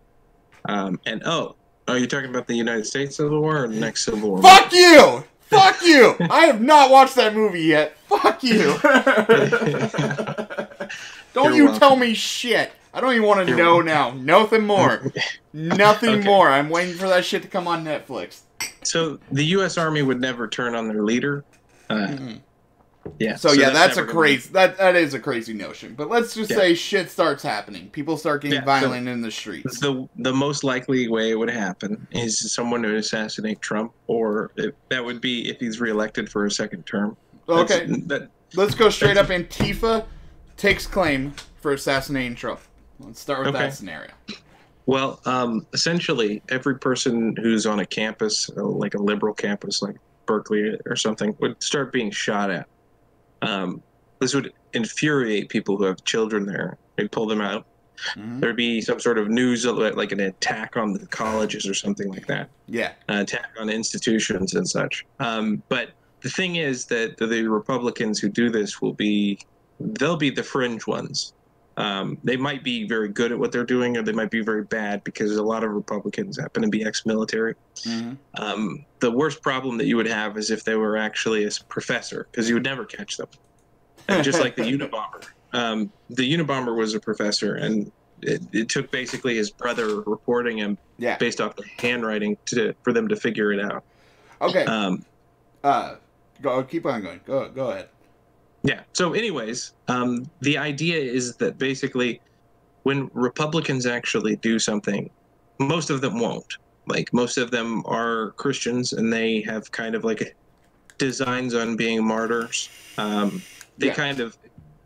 Are you talking about the United States Civil War or the next Civil War? Fuck you! Fuck you! I have not watched that movie yet. Fuck you! Don't you tell me shit. I don't even want to know now. Nothing more. Nothing more. I'm waiting for that shit to come on Netflix. So the U.S. Army would never turn on their leader. Yeah. So yeah, that's a crazy. That is a crazy notion. But let's just say shit starts happening. People start getting violent in the streets. The most likely way it would happen is someone would assassinate Trump, or that would be if he's reelected for a second term. Okay. Let's go straight up. Antifa takes claim for assassinating Trump. Let's start with that scenario. Well, essentially, every person who's on a campus, like a liberal campus, like Berkeley or something, would start being shot at. This would infuriate people who have children there. They'd pull them out. There'd be some sort of news, like an attack on the colleges or something like that. Yeah. An attack on institutions and such. But the thing is that the Republicans who do this they'll be the fringe ones. They might be very good at what they're doing, or they might be very bad, because a lot of Republicans happen to be ex-military. The worst problem that you would have is if they were actually a professor, because you would never catch them. And just like the Unabomber. The Unabomber was a professor, and it took basically his brother reporting him based off the handwriting for them to figure it out. Okay. Keep on going. Go ahead. Yeah. So anyways, the idea is that basically when Republicans actually do something, most of them won't. Like, most of them are Christians, and they have kind of like designs on being martyrs. They're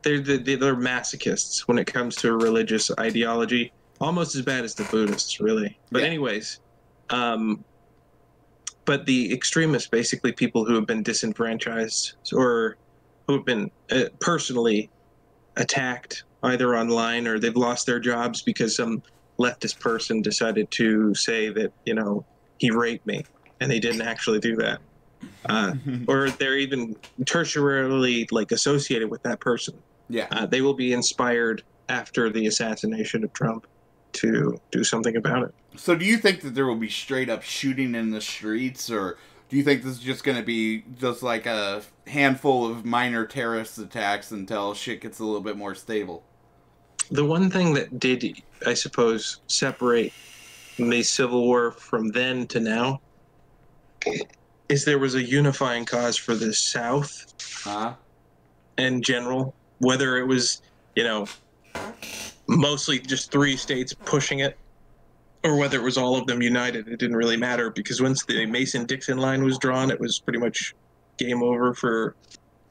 masochists when it comes to religious ideology, almost as bad as the Buddhists, really. But anyways, but the extremists, basically people who have been disenfranchised or who have been personally attacked either online, or they've lost their jobs because some leftist person decided to say that, he raped me, and they didn't actually do that. Or they're even tertiarily associated with that person. Yeah. They will be inspired after the assassination of Trump to do something about it. So do you think that there will be straight up shooting in the streets, or do you think this is just going to be just like a handful of minor terrorist attacks until shit gets a little bit more stable? The one thing that did, I suppose, separate the Civil War from then to now is there was a unifying cause for the South in general. Whether it was, mostly just 3 states pushing it, or whether it was all of them united, it didn't really matter, because once the Mason-Dixon line was drawn, it was pretty much game over for...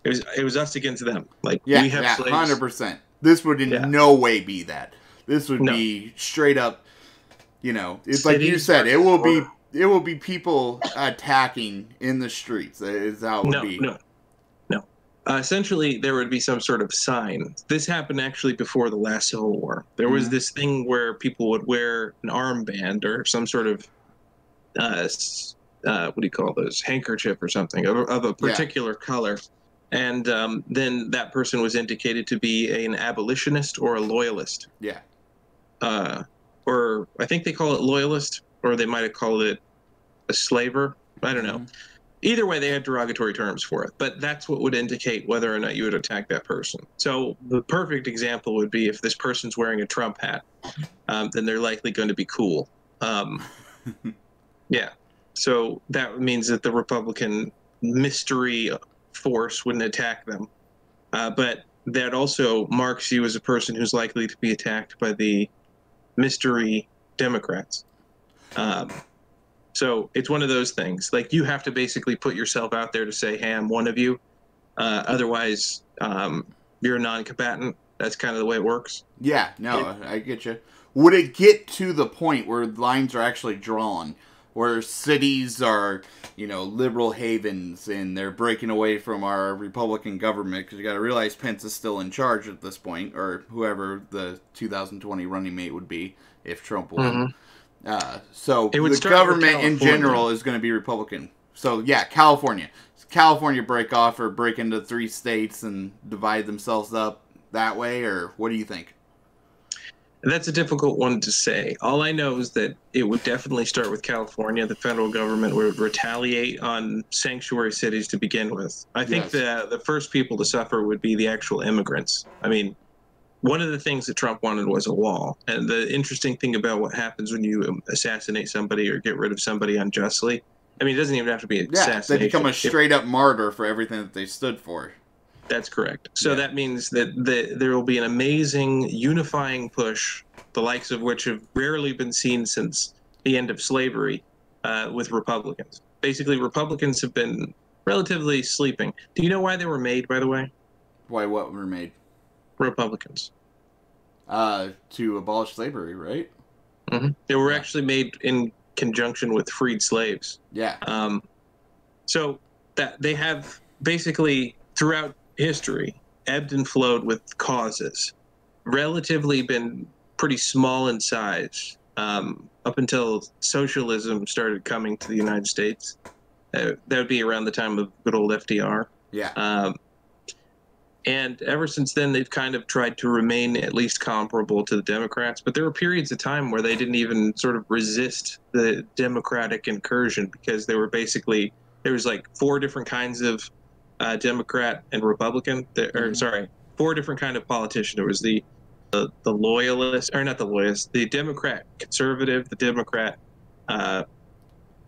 It was us against them. We have slaves. 100%. This would in no way be that. This would be straight up, it's like you said, it will be people attacking in the streets. Is how it would be. No. Essentially, there would be some sort of sign. This happened actually before the last Civil War. There was this thing where people would wear an armband or some sort of, what do you call those, handkerchief or something of a particular color. And then that person was indicated to be an abolitionist or a loyalist. Yeah. Or I think they call it loyalist, or they might have called it a slaver. I don't know. Either way, they had derogatory terms for it, but that's what would indicate whether or not you would attack that person. So the perfect example would be if this person's wearing a Trump hat, then they're likely going to be cool. Yeah. So that means that the Republican mystery force wouldn't attack them. But that also marks you as a person who's likely to be attacked by the mystery Democrats. So it's one of those things. You have to basically put yourself out there to say, hey, I'm one of you. Otherwise, you're a non-combatant. That's kind of the way it works. Yeah, no, I get you. Would it get to the point where lines are actually drawn? or cities are, liberal havens, and they're breaking away from our Republican government, because you got to realize Pence is still in charge at this point, or whoever the 2020 running mate would be if Trump won. So the government in general is going to be Republican. So yeah, California break off or break into 3 states and divide themselves up that way, or what do you think? That's a difficult one to say. All I know is that it would definitely start with California. The federal government would retaliate on sanctuary cities to begin with. I think the first people to suffer would be the actual immigrants. I mean, one of the things that Trump wanted was a wall. And the interesting thing about what happens when you assassinate somebody or get rid of somebody unjustly, I mean, it doesn't even have to be an assassination. They become a straight-up martyr for everything that they stood for. That's correct. So that means that there will be an amazing unifying push, the likes of which have rarely been seen since the end of slavery, with Republicans. Basically, Republicans have been relatively sleeping. Do you know why they were made, by the way? Why what were made? Republicans. To abolish slavery, right? Mm-hmm. They were actually made in conjunction with freed slaves. Yeah. So that they have basically throughout history ebbed and flowed with causes, relatively been pretty small in size up until socialism started coming to the United States. That would be around the time of good old FDR. Yeah. And ever since then, they've kind of tried to remain at least comparable to the Democrats. But there were periods of time where they didn't even sort of resist the Democratic incursion, because they were basically, there was like 4 different kinds of Democrat and Republican, or sorry, 4 different kind of politician. There was the loyalist, or not the loyalist, the Democrat conservative, the Democrat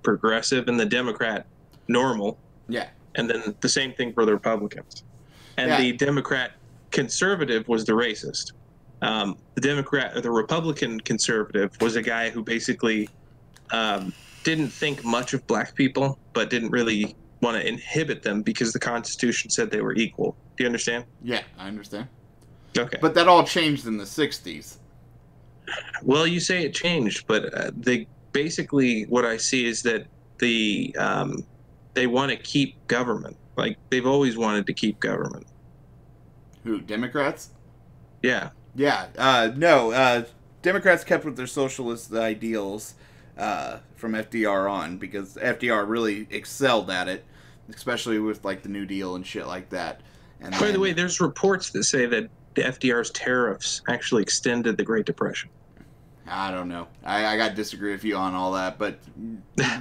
progressive, and the Democrat normal. Yeah. And then the same thing for the Republicans. And the Democrat conservative was the racist. The Republican conservative was a guy who basically didn't think much of black people, but didn't really want to inhibit them because the Constitution said they were equal. Do you understand? Yeah, I understand. Okay. But that all changed in the 60s. Well, you say it changed, but basically what I see is that they want to keep government. Like, they've always wanted to keep government. Who, Democrats? Yeah. Yeah. No, Democrats kept with their socialist ideals from FDR on, because FDR really excelled at it, especially with, like, the New Deal and shit like that. And by the way, there's reports that say that the FDR's tariffs actually extended the Great Depression. I don't know. I got to disagree with you on all that, but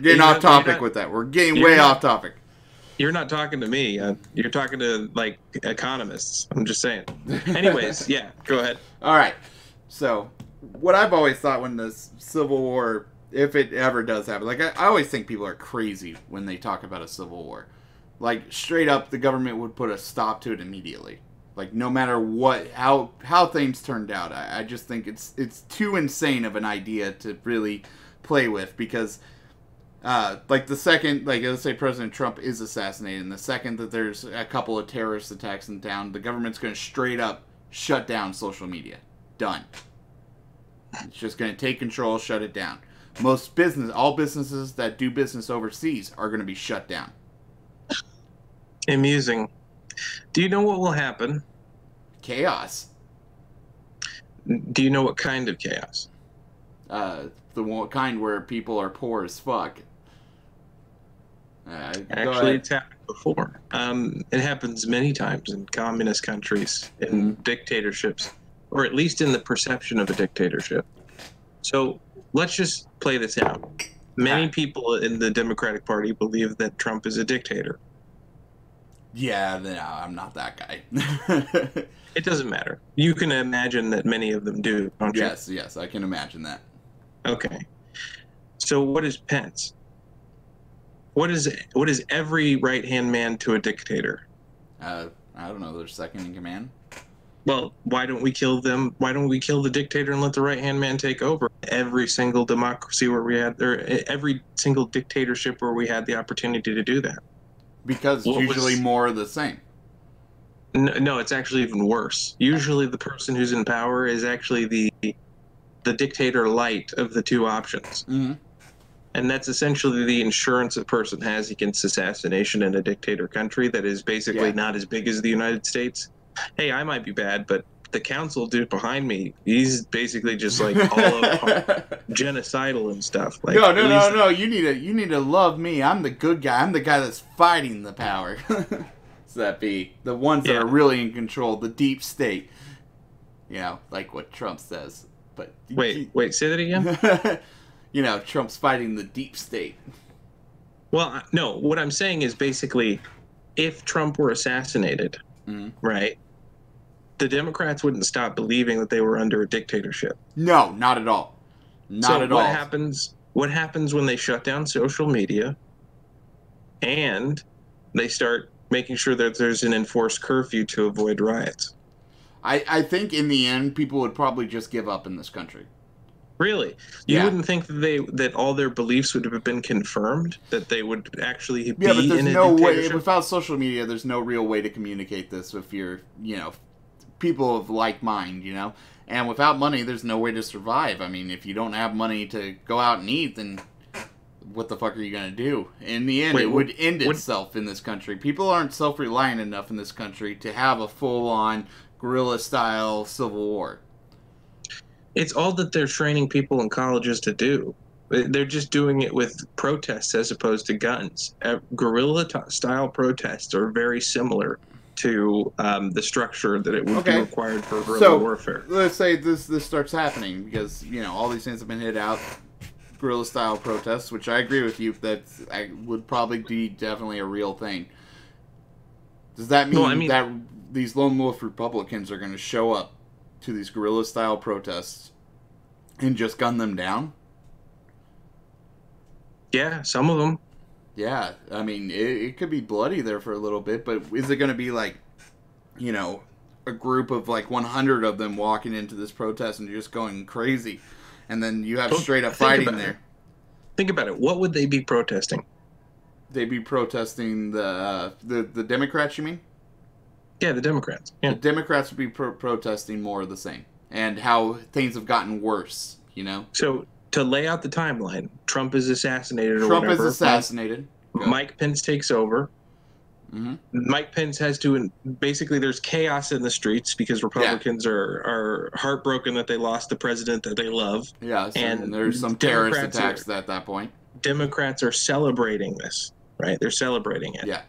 getting off topic with that. We're getting way off topic. You're not talking to me. You're talking to, like, economists. I'm just saying. Anyways, yeah, go ahead. All right. So, what I've always thought when this Civil War, if it ever does happen, like, I always think people are crazy when they talk about a Civil War. Like, straight up, the government would put a stop to it immediately. Like, no matter how things turned out. I just think it's too insane of an idea to really play with, because... like, the second, like, let's say President Trump is assassinated, and the second that there's a couple of terrorist attacks in town, the government's going to straight up shut down social media. Done. It's just going to take control, shut it down. All businesses that do business overseas are going to be shut down. Amusing. Do you know what will happen? Chaos. Do you know what kind of chaos? The kind where people are poor as fuck. Actually, it's happened before. It happens many times in communist countries, in dictatorships, or at least in the perception of a dictatorship. So let's just play this out. Many people in the Democratic Party believe that Trump is a dictator. Yeah, I'm not that guy. It doesn't matter. You can imagine that many of them do, don't you? Yes, I can imagine that. Okay. So what is Pence? What is every right-hand man to a dictator? I don't know. They're second in command. Well, why don't we kill them? Why don't we kill the dictator and let the right-hand man take over? Every single democracy where we had, or every single dictatorship where we had the opportunity to do that. Because it's usually more of the same. No, it's actually even worse. Usually the person who's in power is actually the dictator light of the two options. Mm-hmm. And that's essentially the insurance a person has against assassination in a dictator country that is basically not as big as the United States. Hey, I might be bad, but the council dude behind me, he's basically just like all of genocidal and stuff. Like, no. You need to love me. I'm the good guy. I'm the guy that's fighting the power. So that be the ones that are really in control, the deep state. You know, like what Trump says. But wait, say that again. You know, Trump's fighting the deep state. Well, no, what I'm saying is basically, if Trump were assassinated, right, the Democrats wouldn't stop believing that they were under a dictatorship. No, not at all. Not at all. What happens when they shut down social media and they start making sure that there's an enforced curfew to avoid riots? I think in the end, people would probably just give up in this country. Really? You wouldn't think that all their beliefs would have been confirmed? That they would actually be but there's in a no way. dictatorship? Without social media, there's no real way to communicate this if you're, people of like mind, And without money, there's no way to survive. I mean, if you don't have money to go out and eat, then what the fuck are you going to do? In the end, it would end itself in this country. People aren't self-reliant enough in this country to have a full-on guerrilla-style civil war. It's all that they're training people in colleges to do. They're just doing it with protests as opposed to guns. Guerrilla-style protests are very similar to the structure that it would be required for guerrilla warfare. Let's say this starts happening because, all these things have been hit out. Guerrilla-style protests, which I agree with you, that would probably be definitely a real thing. Does that mean that these lone wolf Republicans are going to show up to these guerrilla-style protests and just gun them down? Yeah, some of them. Yeah, I mean, it could be bloody there for a little bit, but is it going to be like, a group of like 100 of them walking into this protest and just going crazy, and then you have straight up fighting there? Think about it. What would they be protesting? They'd be protesting the Democrats, you mean? Yeah, the Democrats. Yeah. The Democrats would be protesting more of the same, and how things have gotten worse, So, to lay out the timeline, Trump is assassinated or Trump whatever. Trump is assassinated. Mike Pence takes over. Mm-hmm. Mike Pence has to... Basically, there's chaos in the streets because Republicans are heartbroken that they lost the president that they love. Yeah, and there's some terrorist attacks at that point. Democrats are celebrating this, right? They're celebrating it. Yeah.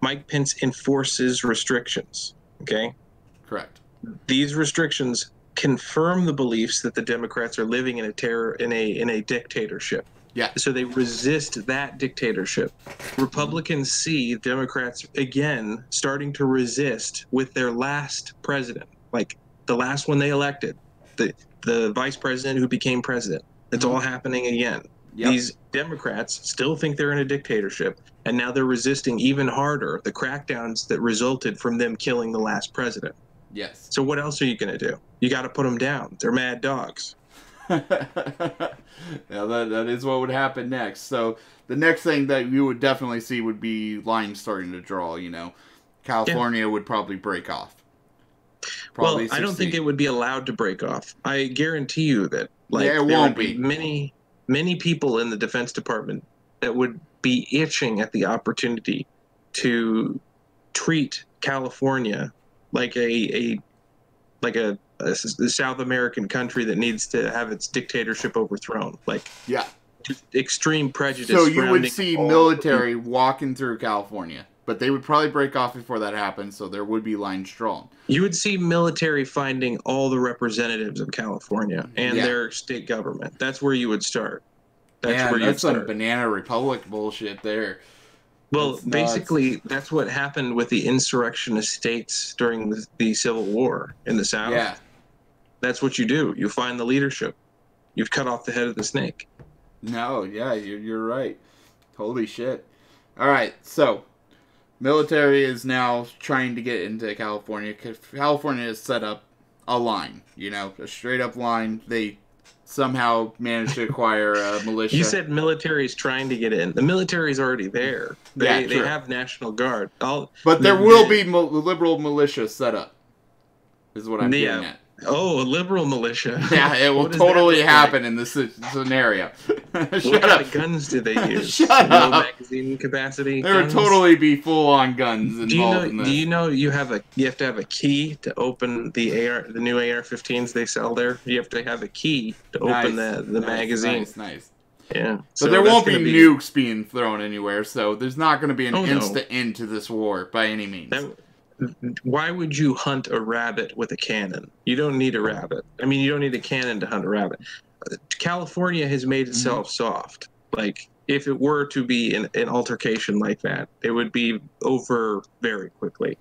Mike Pence enforces restrictions, okay? Correct. These restrictions confirm the beliefs that the Democrats are living in a dictatorship. Yeah. So they resist that dictatorship. Republicans see Democrats again starting to resist with their last president, like the last one they elected, the vice president who became president. It's all happening again. Yep. These Democrats still think they're in a dictatorship, and now they're resisting even harder the crackdowns that resulted from them killing the last president. Yes. So what else are you going to do? You got to put them down. They're mad dogs. Yeah, that is what would happen next. So the next thing that you would definitely see would be lines starting to draw, California would probably break off. Probably I don't think it would be allowed to break off. I guarantee you that it won't be. Many people in the Defense Department that would be itching at the opportunity to treat California like a South American country that needs to have its dictatorship overthrown. Just extreme prejudice. So you would see military walking through California, but they would probably break off before that happened, so there would be lines drawn. You would see military finding all the representatives of California and their state government. That's where you would start. That's some banana republic bullshit there. Well, basically, that's what happened with the insurrectionist states during the Civil War in the South. Yeah. That's what you do. You find the leadership. You've cut off the head of the snake. No, yeah, you're right. Holy shit. All right, so military is now trying to get into California. California has set up a line, a straight-up line. They somehow managed to acquire a militia. You said military is trying to get in. The military is already there. They have National Guard. But there will be liberal militia set up, is what I'm getting at. Oh, a liberal militia. Yeah, it will What does that totally look happen in this scenario. What Shut kind up. of guns do they use? Shut Low up. magazine capacity There would guns? totally be full-on guns Do you involved know? in Do this. you know you have to have a key to open the new AR-15s they sell there? You have to have a key to open the magazine. Nice. Yeah, But so there that's won't be gonna nukes being thrown anywhere, so there's not going to be an Oh, no. instant end to this war by any means. Why would you hunt a rabbit with a cannon? You don't need a rabbit. I mean, you don't need a cannon to hunt a rabbit. California has made itself soft. Like, if it were to be an altercation like that, it would be over very quickly.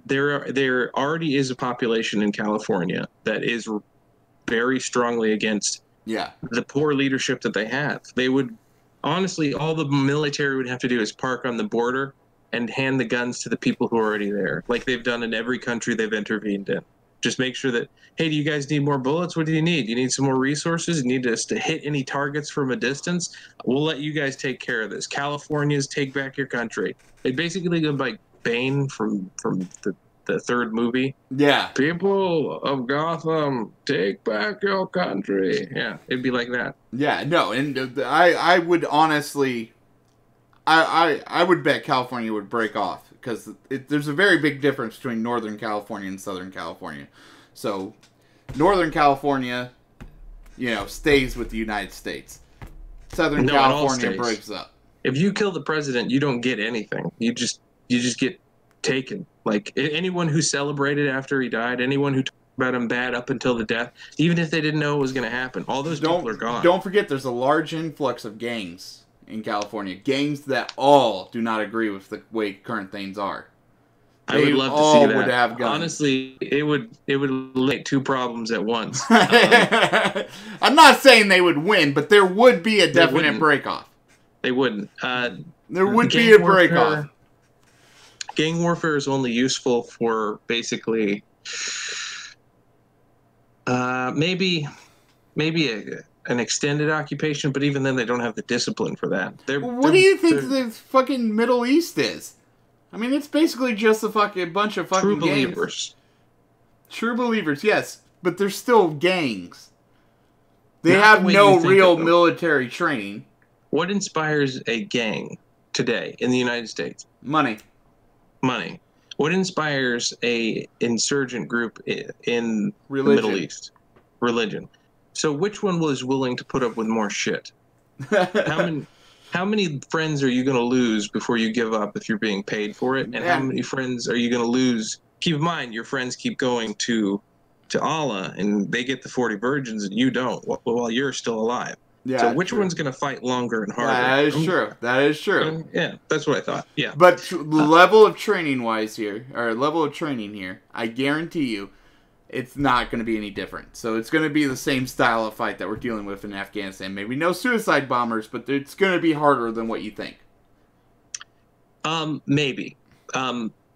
There already is a population in California that is very strongly against the poor leadership that they have. They would, honestly, all the military would have to do is park on the border and hand the guns to the people who are already there, like they've done in every country they've intervened in. Just make sure that, hey, do you guys need more bullets? What do you need? You need some more resources? You need us to hit any targets from a distance? We'll let you guys take care of this. California's take back your country. They basically go like Bane from the third movie. Yeah. People of Gotham, take back your country. Yeah, it'd be like that. Yeah, no, and I would honestly, I would bet California would break off, because there's a very big difference between Northern California and Southern California. So, Northern California, stays with the United States. Southern California breaks up. If you kill the president, you don't get anything. You just get taken. Like, anyone who celebrated after he died, anyone who talked about him bad up until the death, even if they didn't know it was going to happen, all those people are gone. Don't forget, there's a large influx of gangs in California. Gangs that all do not agree with the way current things are. I would love to see that. Would have guns. Honestly, it would eliminate two problems at once. I'm not saying they would win, but there would be a definite break-off. They wouldn't. There would be a break-off. Gang warfare is only useful for basically maybe an extended occupation, but even then they don't have the discipline for that. What do you think the fucking Middle East is? I mean, it's basically just a bunch of fucking true believers. Gangs. True believers, yes, but they're still gangs. They Not have the way no you think real of them. military training. What inspires a gang today in the United States? Money. Money. What inspires a insurgent group in the Middle East? Religion. So which one was willing to put up with more shit? How many friends are you going to lose before you give up if you're being paid for it? And how many friends are you going to lose? Keep in mind, your friends keep going to Allah, and they get the 40 virgins, and you don't, while you're still alive. Yeah, so which one's going to fight longer and harder? That is true. That is true. Yeah, that's what I thought. Yeah. But the level of training here, I guarantee you, it's not going to be any different. So it's going to be the same style of fight that we're dealing with in Afghanistan. Maybe no suicide bombers, but it's going to be harder than what you think. Maybe.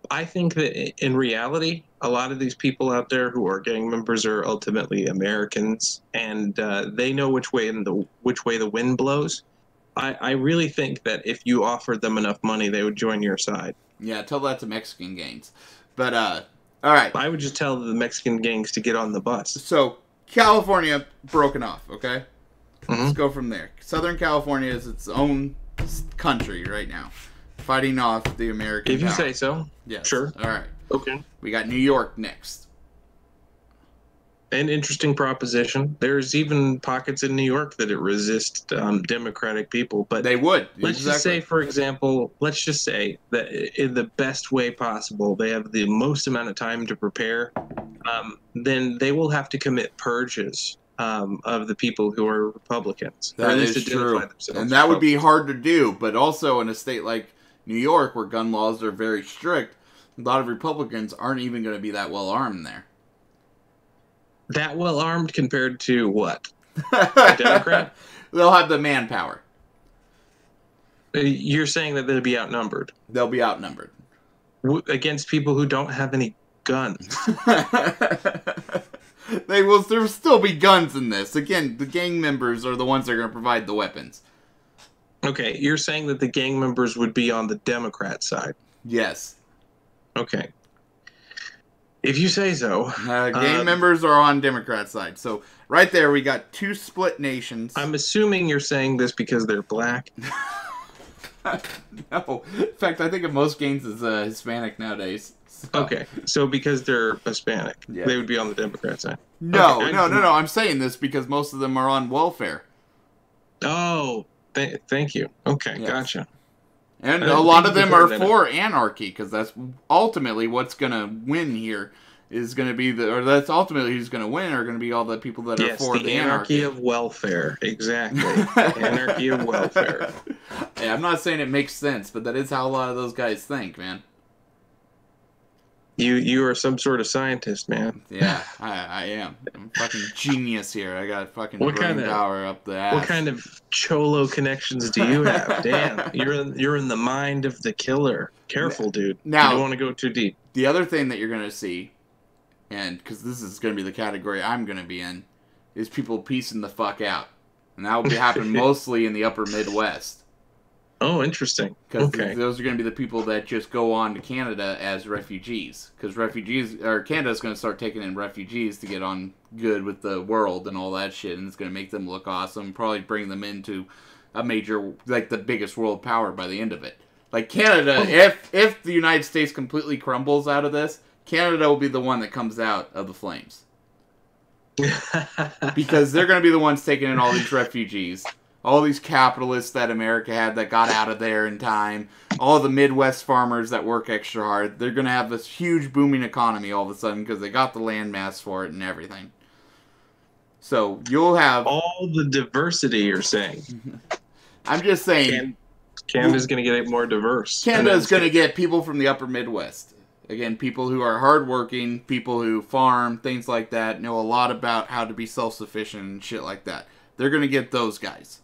I think that in reality, a lot of these people out there who are gang members are ultimately Americans, and they know which way the wind blows. I really think that if you offered them enough money, they would join your side. Yeah, tell that to Mexican gangs. But all right. I would just tell the Mexican gangs to get on the bus. So California broken off. Okay, let's go from there. Southern California is its own country right now, fighting off the American. If you say so. Yeah. Sure. All right. Okay. We got New York next. An interesting proposition. There's even pockets in New York that resist democratic people, but they would. Let's just say, for example, that in the best way possible, they have the most amount of time to prepare. Then they will have to commit purges of the people who are Republicans. That is true, and that would be hard to do. But also in a state like New York, where gun laws are very strict, a lot of Republicans aren't even going to be that well armed there. That well armed compared to what? A Democrat? They'll have the manpower. You're saying that they'll be outnumbered? They'll be outnumbered. Against people who don't have any guns. There'll still be guns in this. Again, the gang members are the ones that are going to provide the weapons. Okay, you're saying that the gang members would be on the Democrat side? Yes. Okay. If you say so. Gay members are on Democrat side. So right there, we got two split nations. I'm assuming you're saying this because they're black. No. In fact, I think of most gays as Hispanic nowadays. So. Okay, so because they're Hispanic, Yeah. they would be on the Democrat side. No, Okay, no. I'm saying this because most of them are on welfare. Oh, thank you. Okay, Yes. Gotcha. And a lot of them are for anarchy, because that's ultimately what's going to win here. Is going to be that's ultimately who's going to win are going to be all the people that are for the anarchy of welfare. Exactly. Anarchy of welfare. Yeah, I'm not saying it makes sense, but that is how a lot of those guys think, man. You are some sort of scientist, man. Yeah, I am. I'm a fucking genius here. I got fucking brain power up the ass. What kind of cholo connections do you have? Damn, you're in the mind of the killer. Careful, dude. Now, you don't want to go too deep. The other thing that you're going to see, and because this is going to be the category I'm going to be in, is people piecing the fuck out. And that will happen mostly in the upper Midwest. Oh, interesting. Because those are going to be the people that just go on to Canada as refugees. Because Canada's going to start taking in refugees to get on good with the world and all that shit. And it's going to make them look awesome. Probably bring them into a major, like the biggest world power by the end of it. Like Canada, if the United States completely crumbles out of this, Canada will be the one that comes out of the flames. Because they're going to be the ones taking in all these refugees. All these capitalists that America had that got out of there in time. All the Midwest farmers that work extra hard. They're going to have this huge booming economy all of a sudden because they got the land mass for it and everything. So you'll have... all the diversity you're saying. I'm just saying... Canada's going to get more diverse. Canada's going to get people from the upper Midwest. Again, people who are hardworking, people who farm, things like that, know a lot about how to be self-sufficient and shit like that. They're going to get those guys.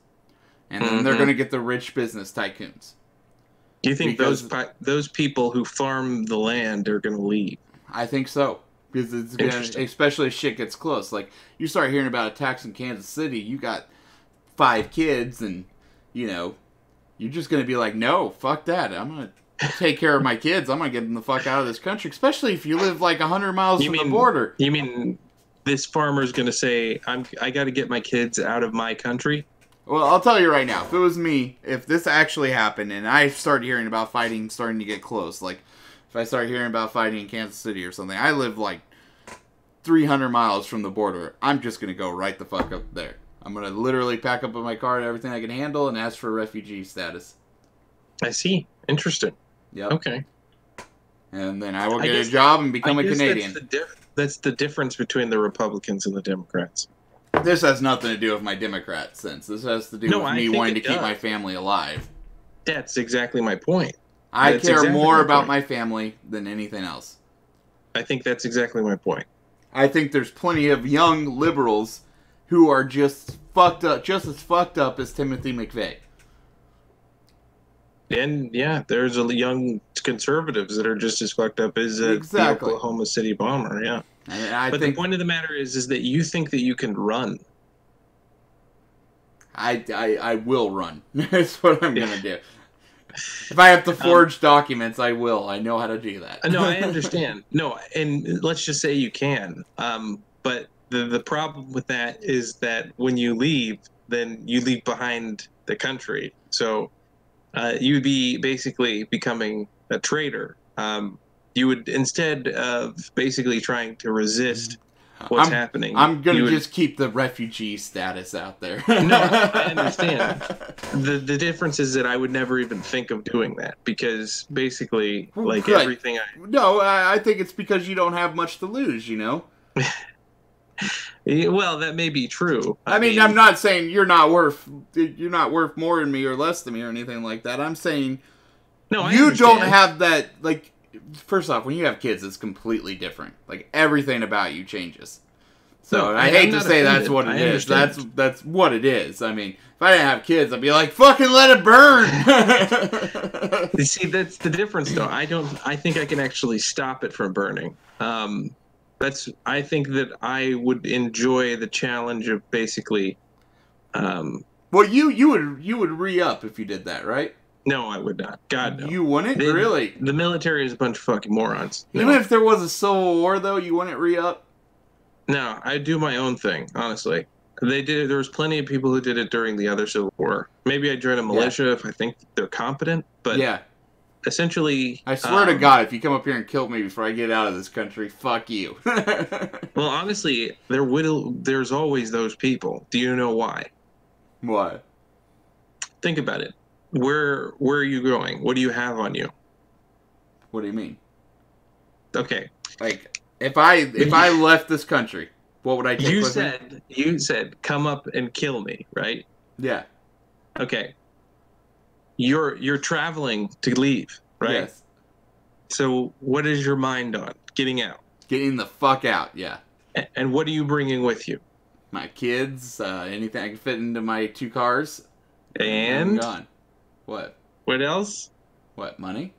And then they're going to get the rich business tycoons. Do you think those people who farm the land are going to leave? I think so. Because it's going to, especially as shit gets close. Like, you start hearing about attacks in Kansas City, you got 5 kids, and, you know, you're just going to be like, no, fuck that. I'm going to take care of my kids. I'm going to get them the fuck out of this country. Especially if you live like 100 miles from the border. You mean this farmer's going to say, I got to get my kids out of my country? Well, I'll tell you right now, if it was me, if this actually happened, and I started hearing about fighting starting to get close, like, if I start hearing about fighting in Kansas City or something, I live, like, 300 miles from the border, I'm just going to go right the fuck up there. I'm going to literally pack up my car and everything I can handle and ask for refugee status. I see. Interesting. Yep. Okay. And then I will get a job and become a Canadian. That's the difference between the Republicans and the Democrats. This has nothing to do with my Democrat sense. This has to do with me wanting to keep my family alive. That's exactly my point. I care more about my family than anything else. I think that's exactly my point. I think there's plenty of young liberals who are just fucked up, just as fucked up as Timothy McVeigh. And yeah, there's young conservatives that are just as fucked up as the Oklahoma City bomber. Yeah. But the point of the matter is that you think that you can run. I will run. That's what I'm gonna do. If I have to forge documents, I will. I know how to do that. No, I understand. No, and let's just say you can. But the problem with that is that when you leave, then you leave behind the country. So you would be basically becoming a traitor. You would, instead of basically trying to resist what's happening, I'm going to just keep the refugee status out there. No, I understand. The difference is that I would never even think of doing that because basically, like everything No, I think it's because you don't have much to lose, you know? Well, that may be true. I mean, I'm not saying you're not worth more than me or less than me or anything like that. I'm saying you don't have that, like, first off, when you have kids, it's completely different. Like, everything about you changes. So, I hate to say that's what it is. That's what it is. I mean, if I didn't have kids, I'd be like, fucking let it burn! You see, that's the difference, though. I think I can actually stop it from burning. I think that I would enjoy the challenge of basically... well, you would re-up if you did that, right? No, I would not. God, no. You wouldn't? Really? The military is a bunch of fucking morons. No. Even if there was a civil war, though, you wouldn't re-up? No, I do my own thing, honestly. They did it. There was plenty of people who did it during the other Civil War. Maybe I join a militia if I think they're competent, but essentially... I swear to God, if you come up here and kill me before I get out of this country, fuck you. Well, honestly, there's always those people. Do you know why? Why? Think about it. Where are you going? What do you have on you? What do you mean? Okay. Like, if I left this country, what would I take with me? You said, come up and kill me, right? Yeah. Okay. You're traveling to leave, right? Yes. So what is your mind on? Getting out. Getting the fuck out, yeah. And what are you bringing with you? My kids, anything I can fit into my 2 cars. And? I'm gone. What? What else? What, money?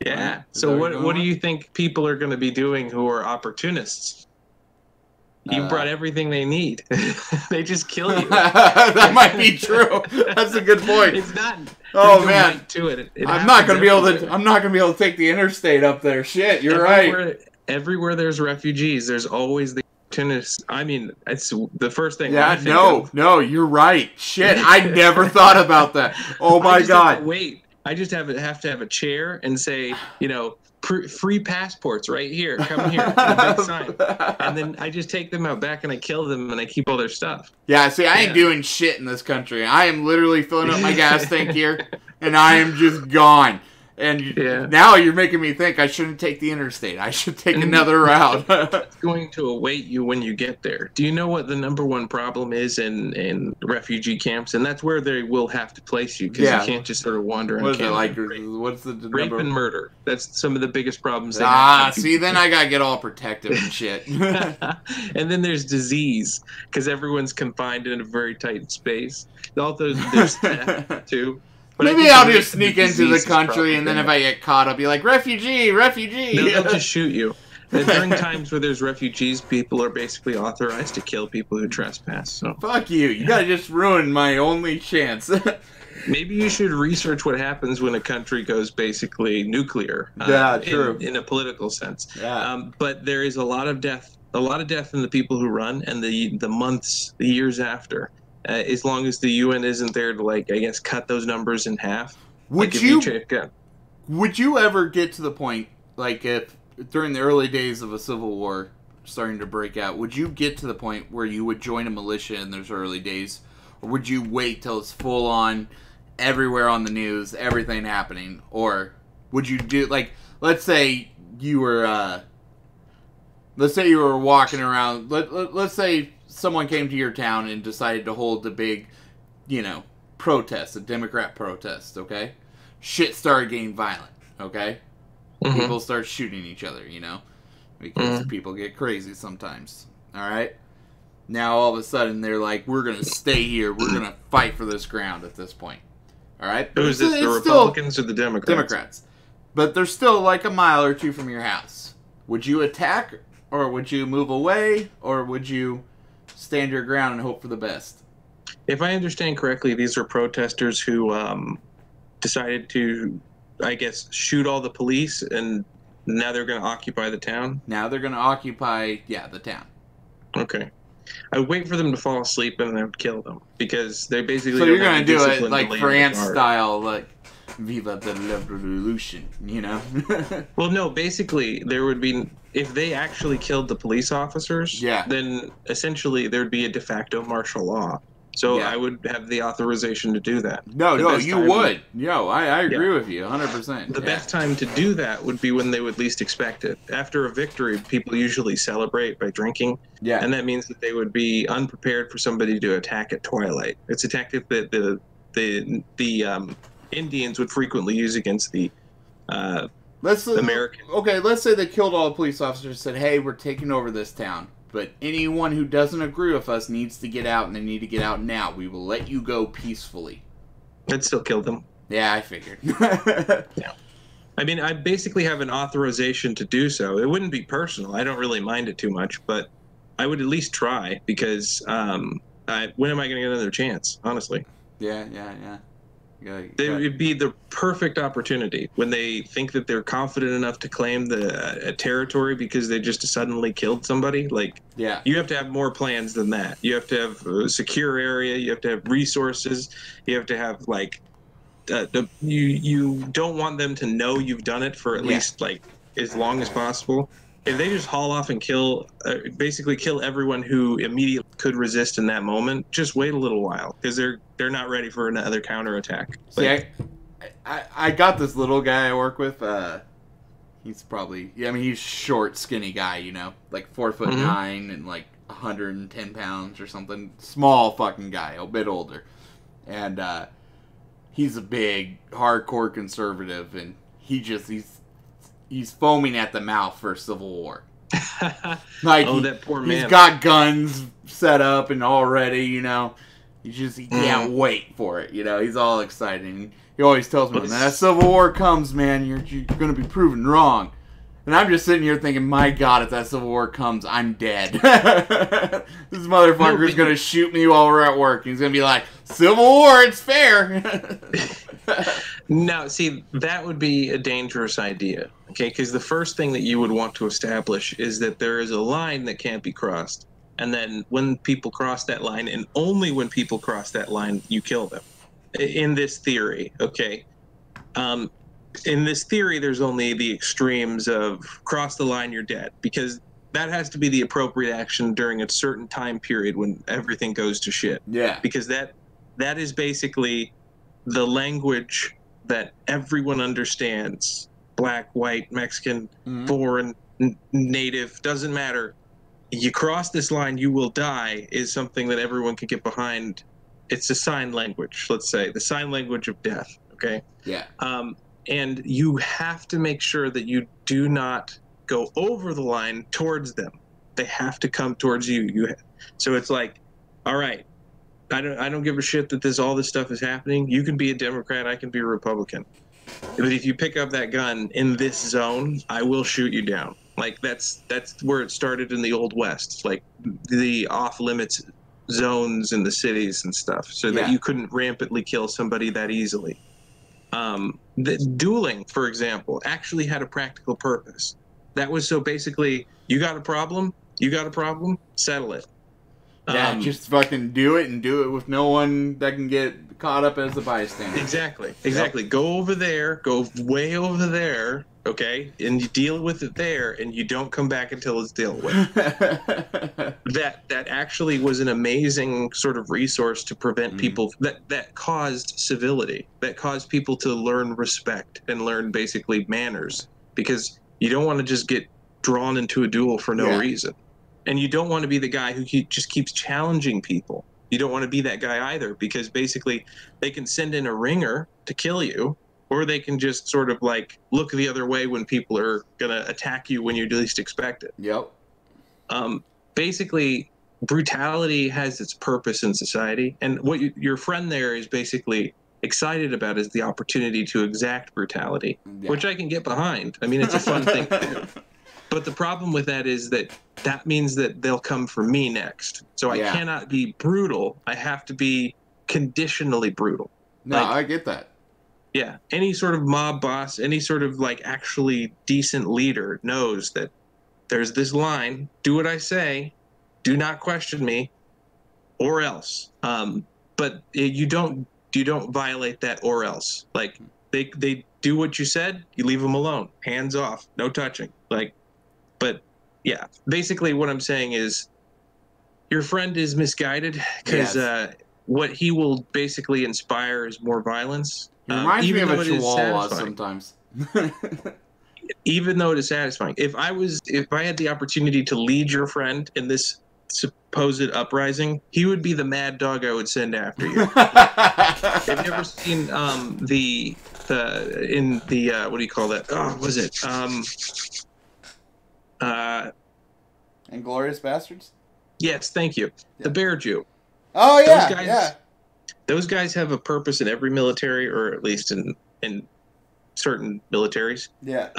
Yeah. Money? So what do you think people are going to be doing who are opportunists? You brought everything they need. They just kill you. That might be true. That's a good point. It's not. Oh man, to it. I'm not gonna be able to take the interstate up there. Shit, you're right. Everywhere there's refugees, there's always the opportunists. I mean, it's the first thing. Yeah, no, you're right. Shit, I never thought about that. Oh my God. Wait, I just have to have a chair and say, free passports right here. Come here. A big sign. And then I just take them out back and I kill them and I keep all their stuff. Yeah, see, I ain't doing shit in this country. I am literally filling up my gas tank here and I am just gone. And now you're making me think I shouldn't take the interstate. I should take another route. It's going to await you when you get there. Do you know what the #1 problem is in refugee camps? And that's where they will have to place you because you can't just sort of wander What on campus. What's the rape and murder? That's some of the biggest problems. See, then I gotta get all protective and shit. And then there's disease because everyone's confined in a very tight space. Also, there's theft too. But maybe I'll just sneak into the country, and then if I get caught, I'll be like, refugee! No, they'll just shoot you. And during times where there's refugees, people are basically authorized to kill people who trespass. So fuck you! You gotta just ruin my only chance. Maybe you should research what happens when a country goes basally nuclear. True. In a political sense. Yeah. But there is a lot of death in the people who run, and the years after. As long as the UN isn't there to, cut those numbers in half. Would you ever get to the point, if during the early days of a civil war starting to break out, would you get to the point where you would join a militia in those early days? Or would you wait till it's full on, everywhere on the news, everything happening? Or would you do, let's say you were walking around, let's say someone came to your town and decided to hold a big, protest, a Democrat protest, okay? Shit started getting violent, okay? Mm-hmm. People start shooting each other, because people get crazy sometimes, all right? Now, all of a sudden, they're like, we're going to stay here. We're going to fight for this ground at this point, all right? Who is this, the Republicans or the Democrats? Democrats. But they're still a mile or two from your house. Would you attack, or would you move away, or would you stand your ground and hope for the best? If I understand correctly, these are protesters who decided to, shoot all the police, and now they're going to occupy the town? Now they're going to occupy, the town. Okay. I would wait for them to fall asleep, and then I would kill them, because they basically... So you're going to do it like France style, Viva the Revolution, Well, no, basically, there would be... If they actually killed the police officers, then essentially there would be a de facto martial law. So I would have the authorization to do that. No, you would. I agree with you 100%. The best time to do that would be when they would least expect it. After a victory, people usually celebrate by drinking. Yeah. And that means that they would be unprepared for somebody to attack at twilight. It's a tactic that the Indians would frequently use against the American. Okay, let's say they killed all the police officers and said, hey, we're taking over this town. But anyone who doesn't agree with us needs to get out, and they need to get out now. We will let you go peacefully. I'd still kill them. Yeah, I figured. Yeah. I mean, I basically have an authorization to do so. It wouldn't be personal. I don't really mind it too much, but I would at least try, because when am I going to get another chance, honestly? Yeah. It would be the perfect opportunity when they think that they're confident enough to claim the territory because they just suddenly killed somebody. Like, yeah. you have to have more plans than that. You have to have a secure area. You have to have resources. You have to have like you don't want them to know you've done it for at least like as long as possible. If they just haul off and kill, basically kill everyone who immediately could resist in that moment, just wait a little while because they're not ready for another counterattack. See, I got this little guy I work with. He's probably he's short, skinny guy, like 4'9" and like 110 pounds or something. Small fucking guy, a bit older, and he's a big, hardcore conservative, and he's foaming at the mouth for a civil war. Like, that poor man. He's got guns set up and all ready, he can't wait for it, he's all excited. And he always tells me, when that Civil War comes, man, you're going to be proven wrong. And I'm just sitting here thinking, my God, if that Civil War comes, I'm dead. This motherfucker is going to shoot me while we're at work. He's going to be like, Civil War, it's fair. No, see, that would be a dangerous idea, okay? Because the first thing that you would want to establish is that there is a line that can't be crossed. And then when people cross that line, and only when people cross that line, you kill them. In this theory, okay? In this theory, there's only the extremes of cross the line, you're dead. Because that has to be the appropriate action during a certain time period when everything goes to shit. Yeah. Because that is basically the language that everyone understands. Black, white, Mexican, foreign, native, doesn't matter. You cross this line, you will die, is something that everyone can get behind. It's a sign language, let's say, the sign language of death, okay? Yeah. And you have to make sure that you do not go over the line towards them. They have to come towards you. So it's like, all right, I don't give a shit that all this stuff is happening. You can be a Democrat, I can be a Republican. But if you pick up that gun in this zone, I will shoot you down. Like, that's where it started in the Old West, like the off-limits zones in the cities and stuff, so that you couldn't rampantly kill somebody that easily. The dueling, for example, actually had a practical purpose. That was so basically, you got a problem, settle it. Yeah, just fucking do it, and do it with no one that can get caught up as a bystander. Exactly. Yep. Go over there, go way over there, okay, and you deal with it there, and you don't come back until it's dealt with. That actually was an amazing sort of resource to prevent people that caused civility, that caused people to learn respect and learn basically manners, because you don't want to just get drawn into a duel for no reason. And you don't want to be the guy who just keeps challenging people. You don't want to be that guy either, because basically they can send in a ringer to kill you, or they can just sort of like look the other way when people are going to attack you when you least expect it. Yep. Basically, brutality has its purpose in society. And what your friend there is basically excited about is the opportunity to exact brutality, which I can get behind. I mean, it's a fun thing to do. But the problem with that is that means that they'll come for me next. So I cannot be brutal. I have to be conditionally brutal. No, I get that. Yeah. Any sort of mob boss, any sort of like actually decent leader knows that there's this line, do what I say, do not question me, or else. But you don't violate that or else. Like, they do what you said, you leave them alone. Hands off, no touching. Like, but yeah, basically what I'm saying is your friend is misguided, because what he will basically inspire is more violence. It reminds me of a chihuahua sometimes. Even though it is satisfying. If I had the opportunity to lead your friend in this supposed uprising, he would be the mad dog I would send after you. Have you ever seen what do you call that? Oh, what was it? Inglourious Bastards? Yes, thank you. Yeah. The Bear Jew. Oh, yeah, Those guys have a purpose in every military, or at least in certain militaries. Yeah.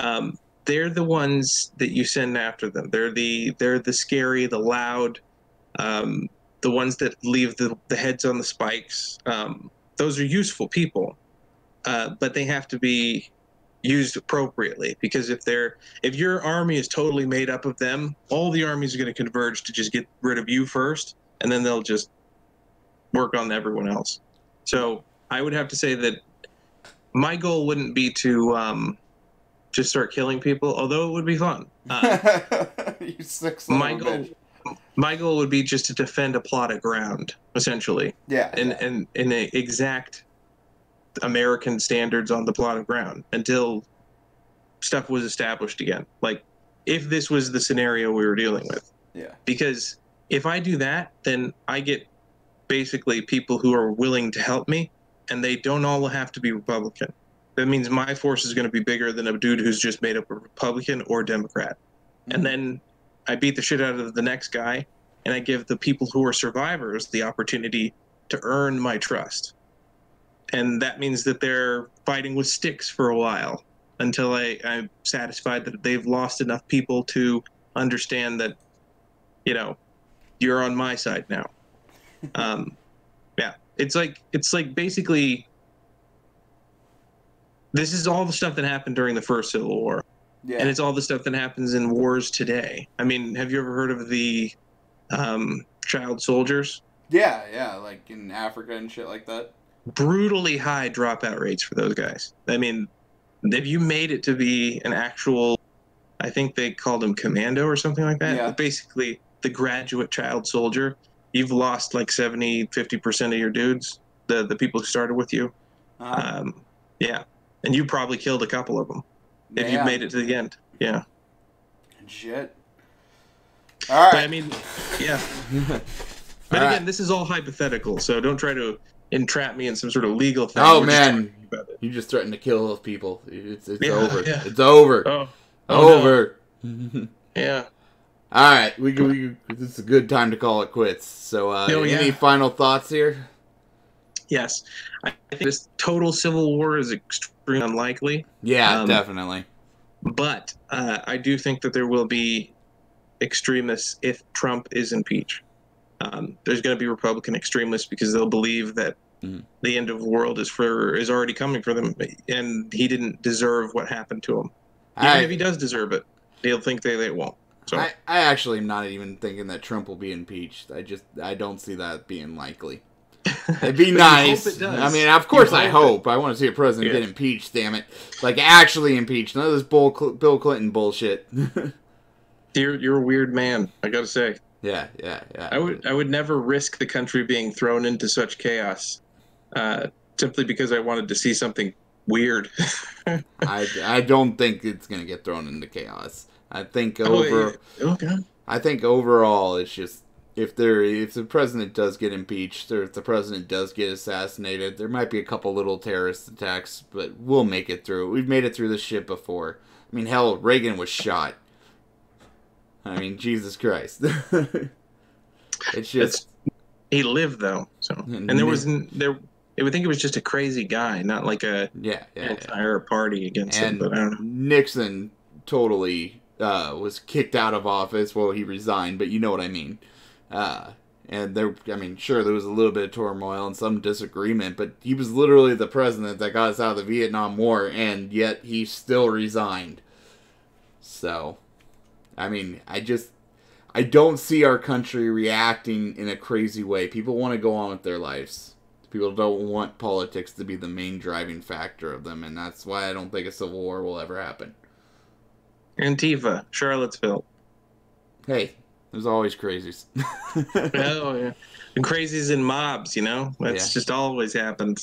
They're the ones that you send after them. They're the scary, the loud, the ones that leave the heads on the spikes. Those are useful people. but they have to be used appropriately, because if your army is totally made up of them, all the armies are going to converge to just get rid of you first, and then they'll just work on everyone else. So I would have to say that my goal wouldn't be to just start killing people, although it would be fun. You sick son my of a goal bitch. my goal would be just to defend a plot of ground, essentially. Yeah. And in a exact American standards on the plot of ground until stuff was established again. Like, if this was the scenario we were dealing with. Yeah. Because if I do that, then I get basically people who are willing to help me, and they don't all have to be Republican. That means my force is going to be bigger than a dude who's just made up a Republican or Democrat. Mm-hmm. And then I beat the shit out of the next guy, and I give the people who are survivors the opportunity to earn my trust. And that means that they're fighting with sticks for a while until I'm satisfied that they've lost enough people to understand that, you're on my side now. Yeah, it's like basically, this is all the stuff that happened during the first Civil War. Yeah. And it's all the stuff that happens in wars today. I mean, have you ever heard of the child soldiers? Yeah, like in Africa and shit like that. Brutally high dropout rates for those guys. I mean, if you made it to be an actual, I think they called them commando or something like that. Yeah. Basically, the graduate child soldier, you've lost like 50% of your dudes, the people who started with you. Yeah. And you probably killed a couple of them if you've made it to the end. Yeah. Shit. All right. But, I mean, yeah. But again, this is all hypothetical, so don't try to entrap me in some sort of legal thing. Oh, man. You just threatened to kill those people. It's over. Yeah. It's over. Oh, over. No. Yeah. All right. This is a good time to call it quits. So, any final thoughts here? Yes. I think this total civil war is extremely unlikely. Yeah, definitely. But I do think that there will be extremists if Trump is impeached. There's going to be Republican extremists because they'll believe that the end of the world is already coming for them, and he didn't deserve what happened to him. Even if he does deserve it, they'll think they won't. So I actually am not even thinking that Trump will be impeached. I don't see that being likely. It'd be nice. I mean, of course I hope. I want to see a president get impeached, damn it. Like, actually impeached. None of this Bill Clinton bullshit. You're a weird man, I gotta say. Yeah. I would never risk the country being thrown into such chaos, simply because I wanted to see something weird. I don't think it's gonna get thrown into chaos. I think I think overall it's just if the president does get impeached or if the president does get assassinated, there might be a couple little terrorist attacks, but we'll make it through. We've made it through this shit before. I mean, hell, Reagan was shot. I mean, Jesus Christ. It's just he lived though, so and there wasn't there. I would think it was just a crazy guy, not like a entire party against him. But I don't know. Nixon totally was kicked out of office. Well, he resigned, but you know what I mean. And sure, there was a little bit of turmoil and some disagreement, but he was literally the president that got us out of the Vietnam War, and yet he still resigned. So, I mean, I don't see our country reacting in a crazy way. People want to go on with their lives. People don't want politics to be the main driving factor of them, and that's why I don't think a civil war will ever happen. Antifa, Charlottesville. Hey, there's always crazies. Oh, yeah. And crazies and mobs, That's just always happens.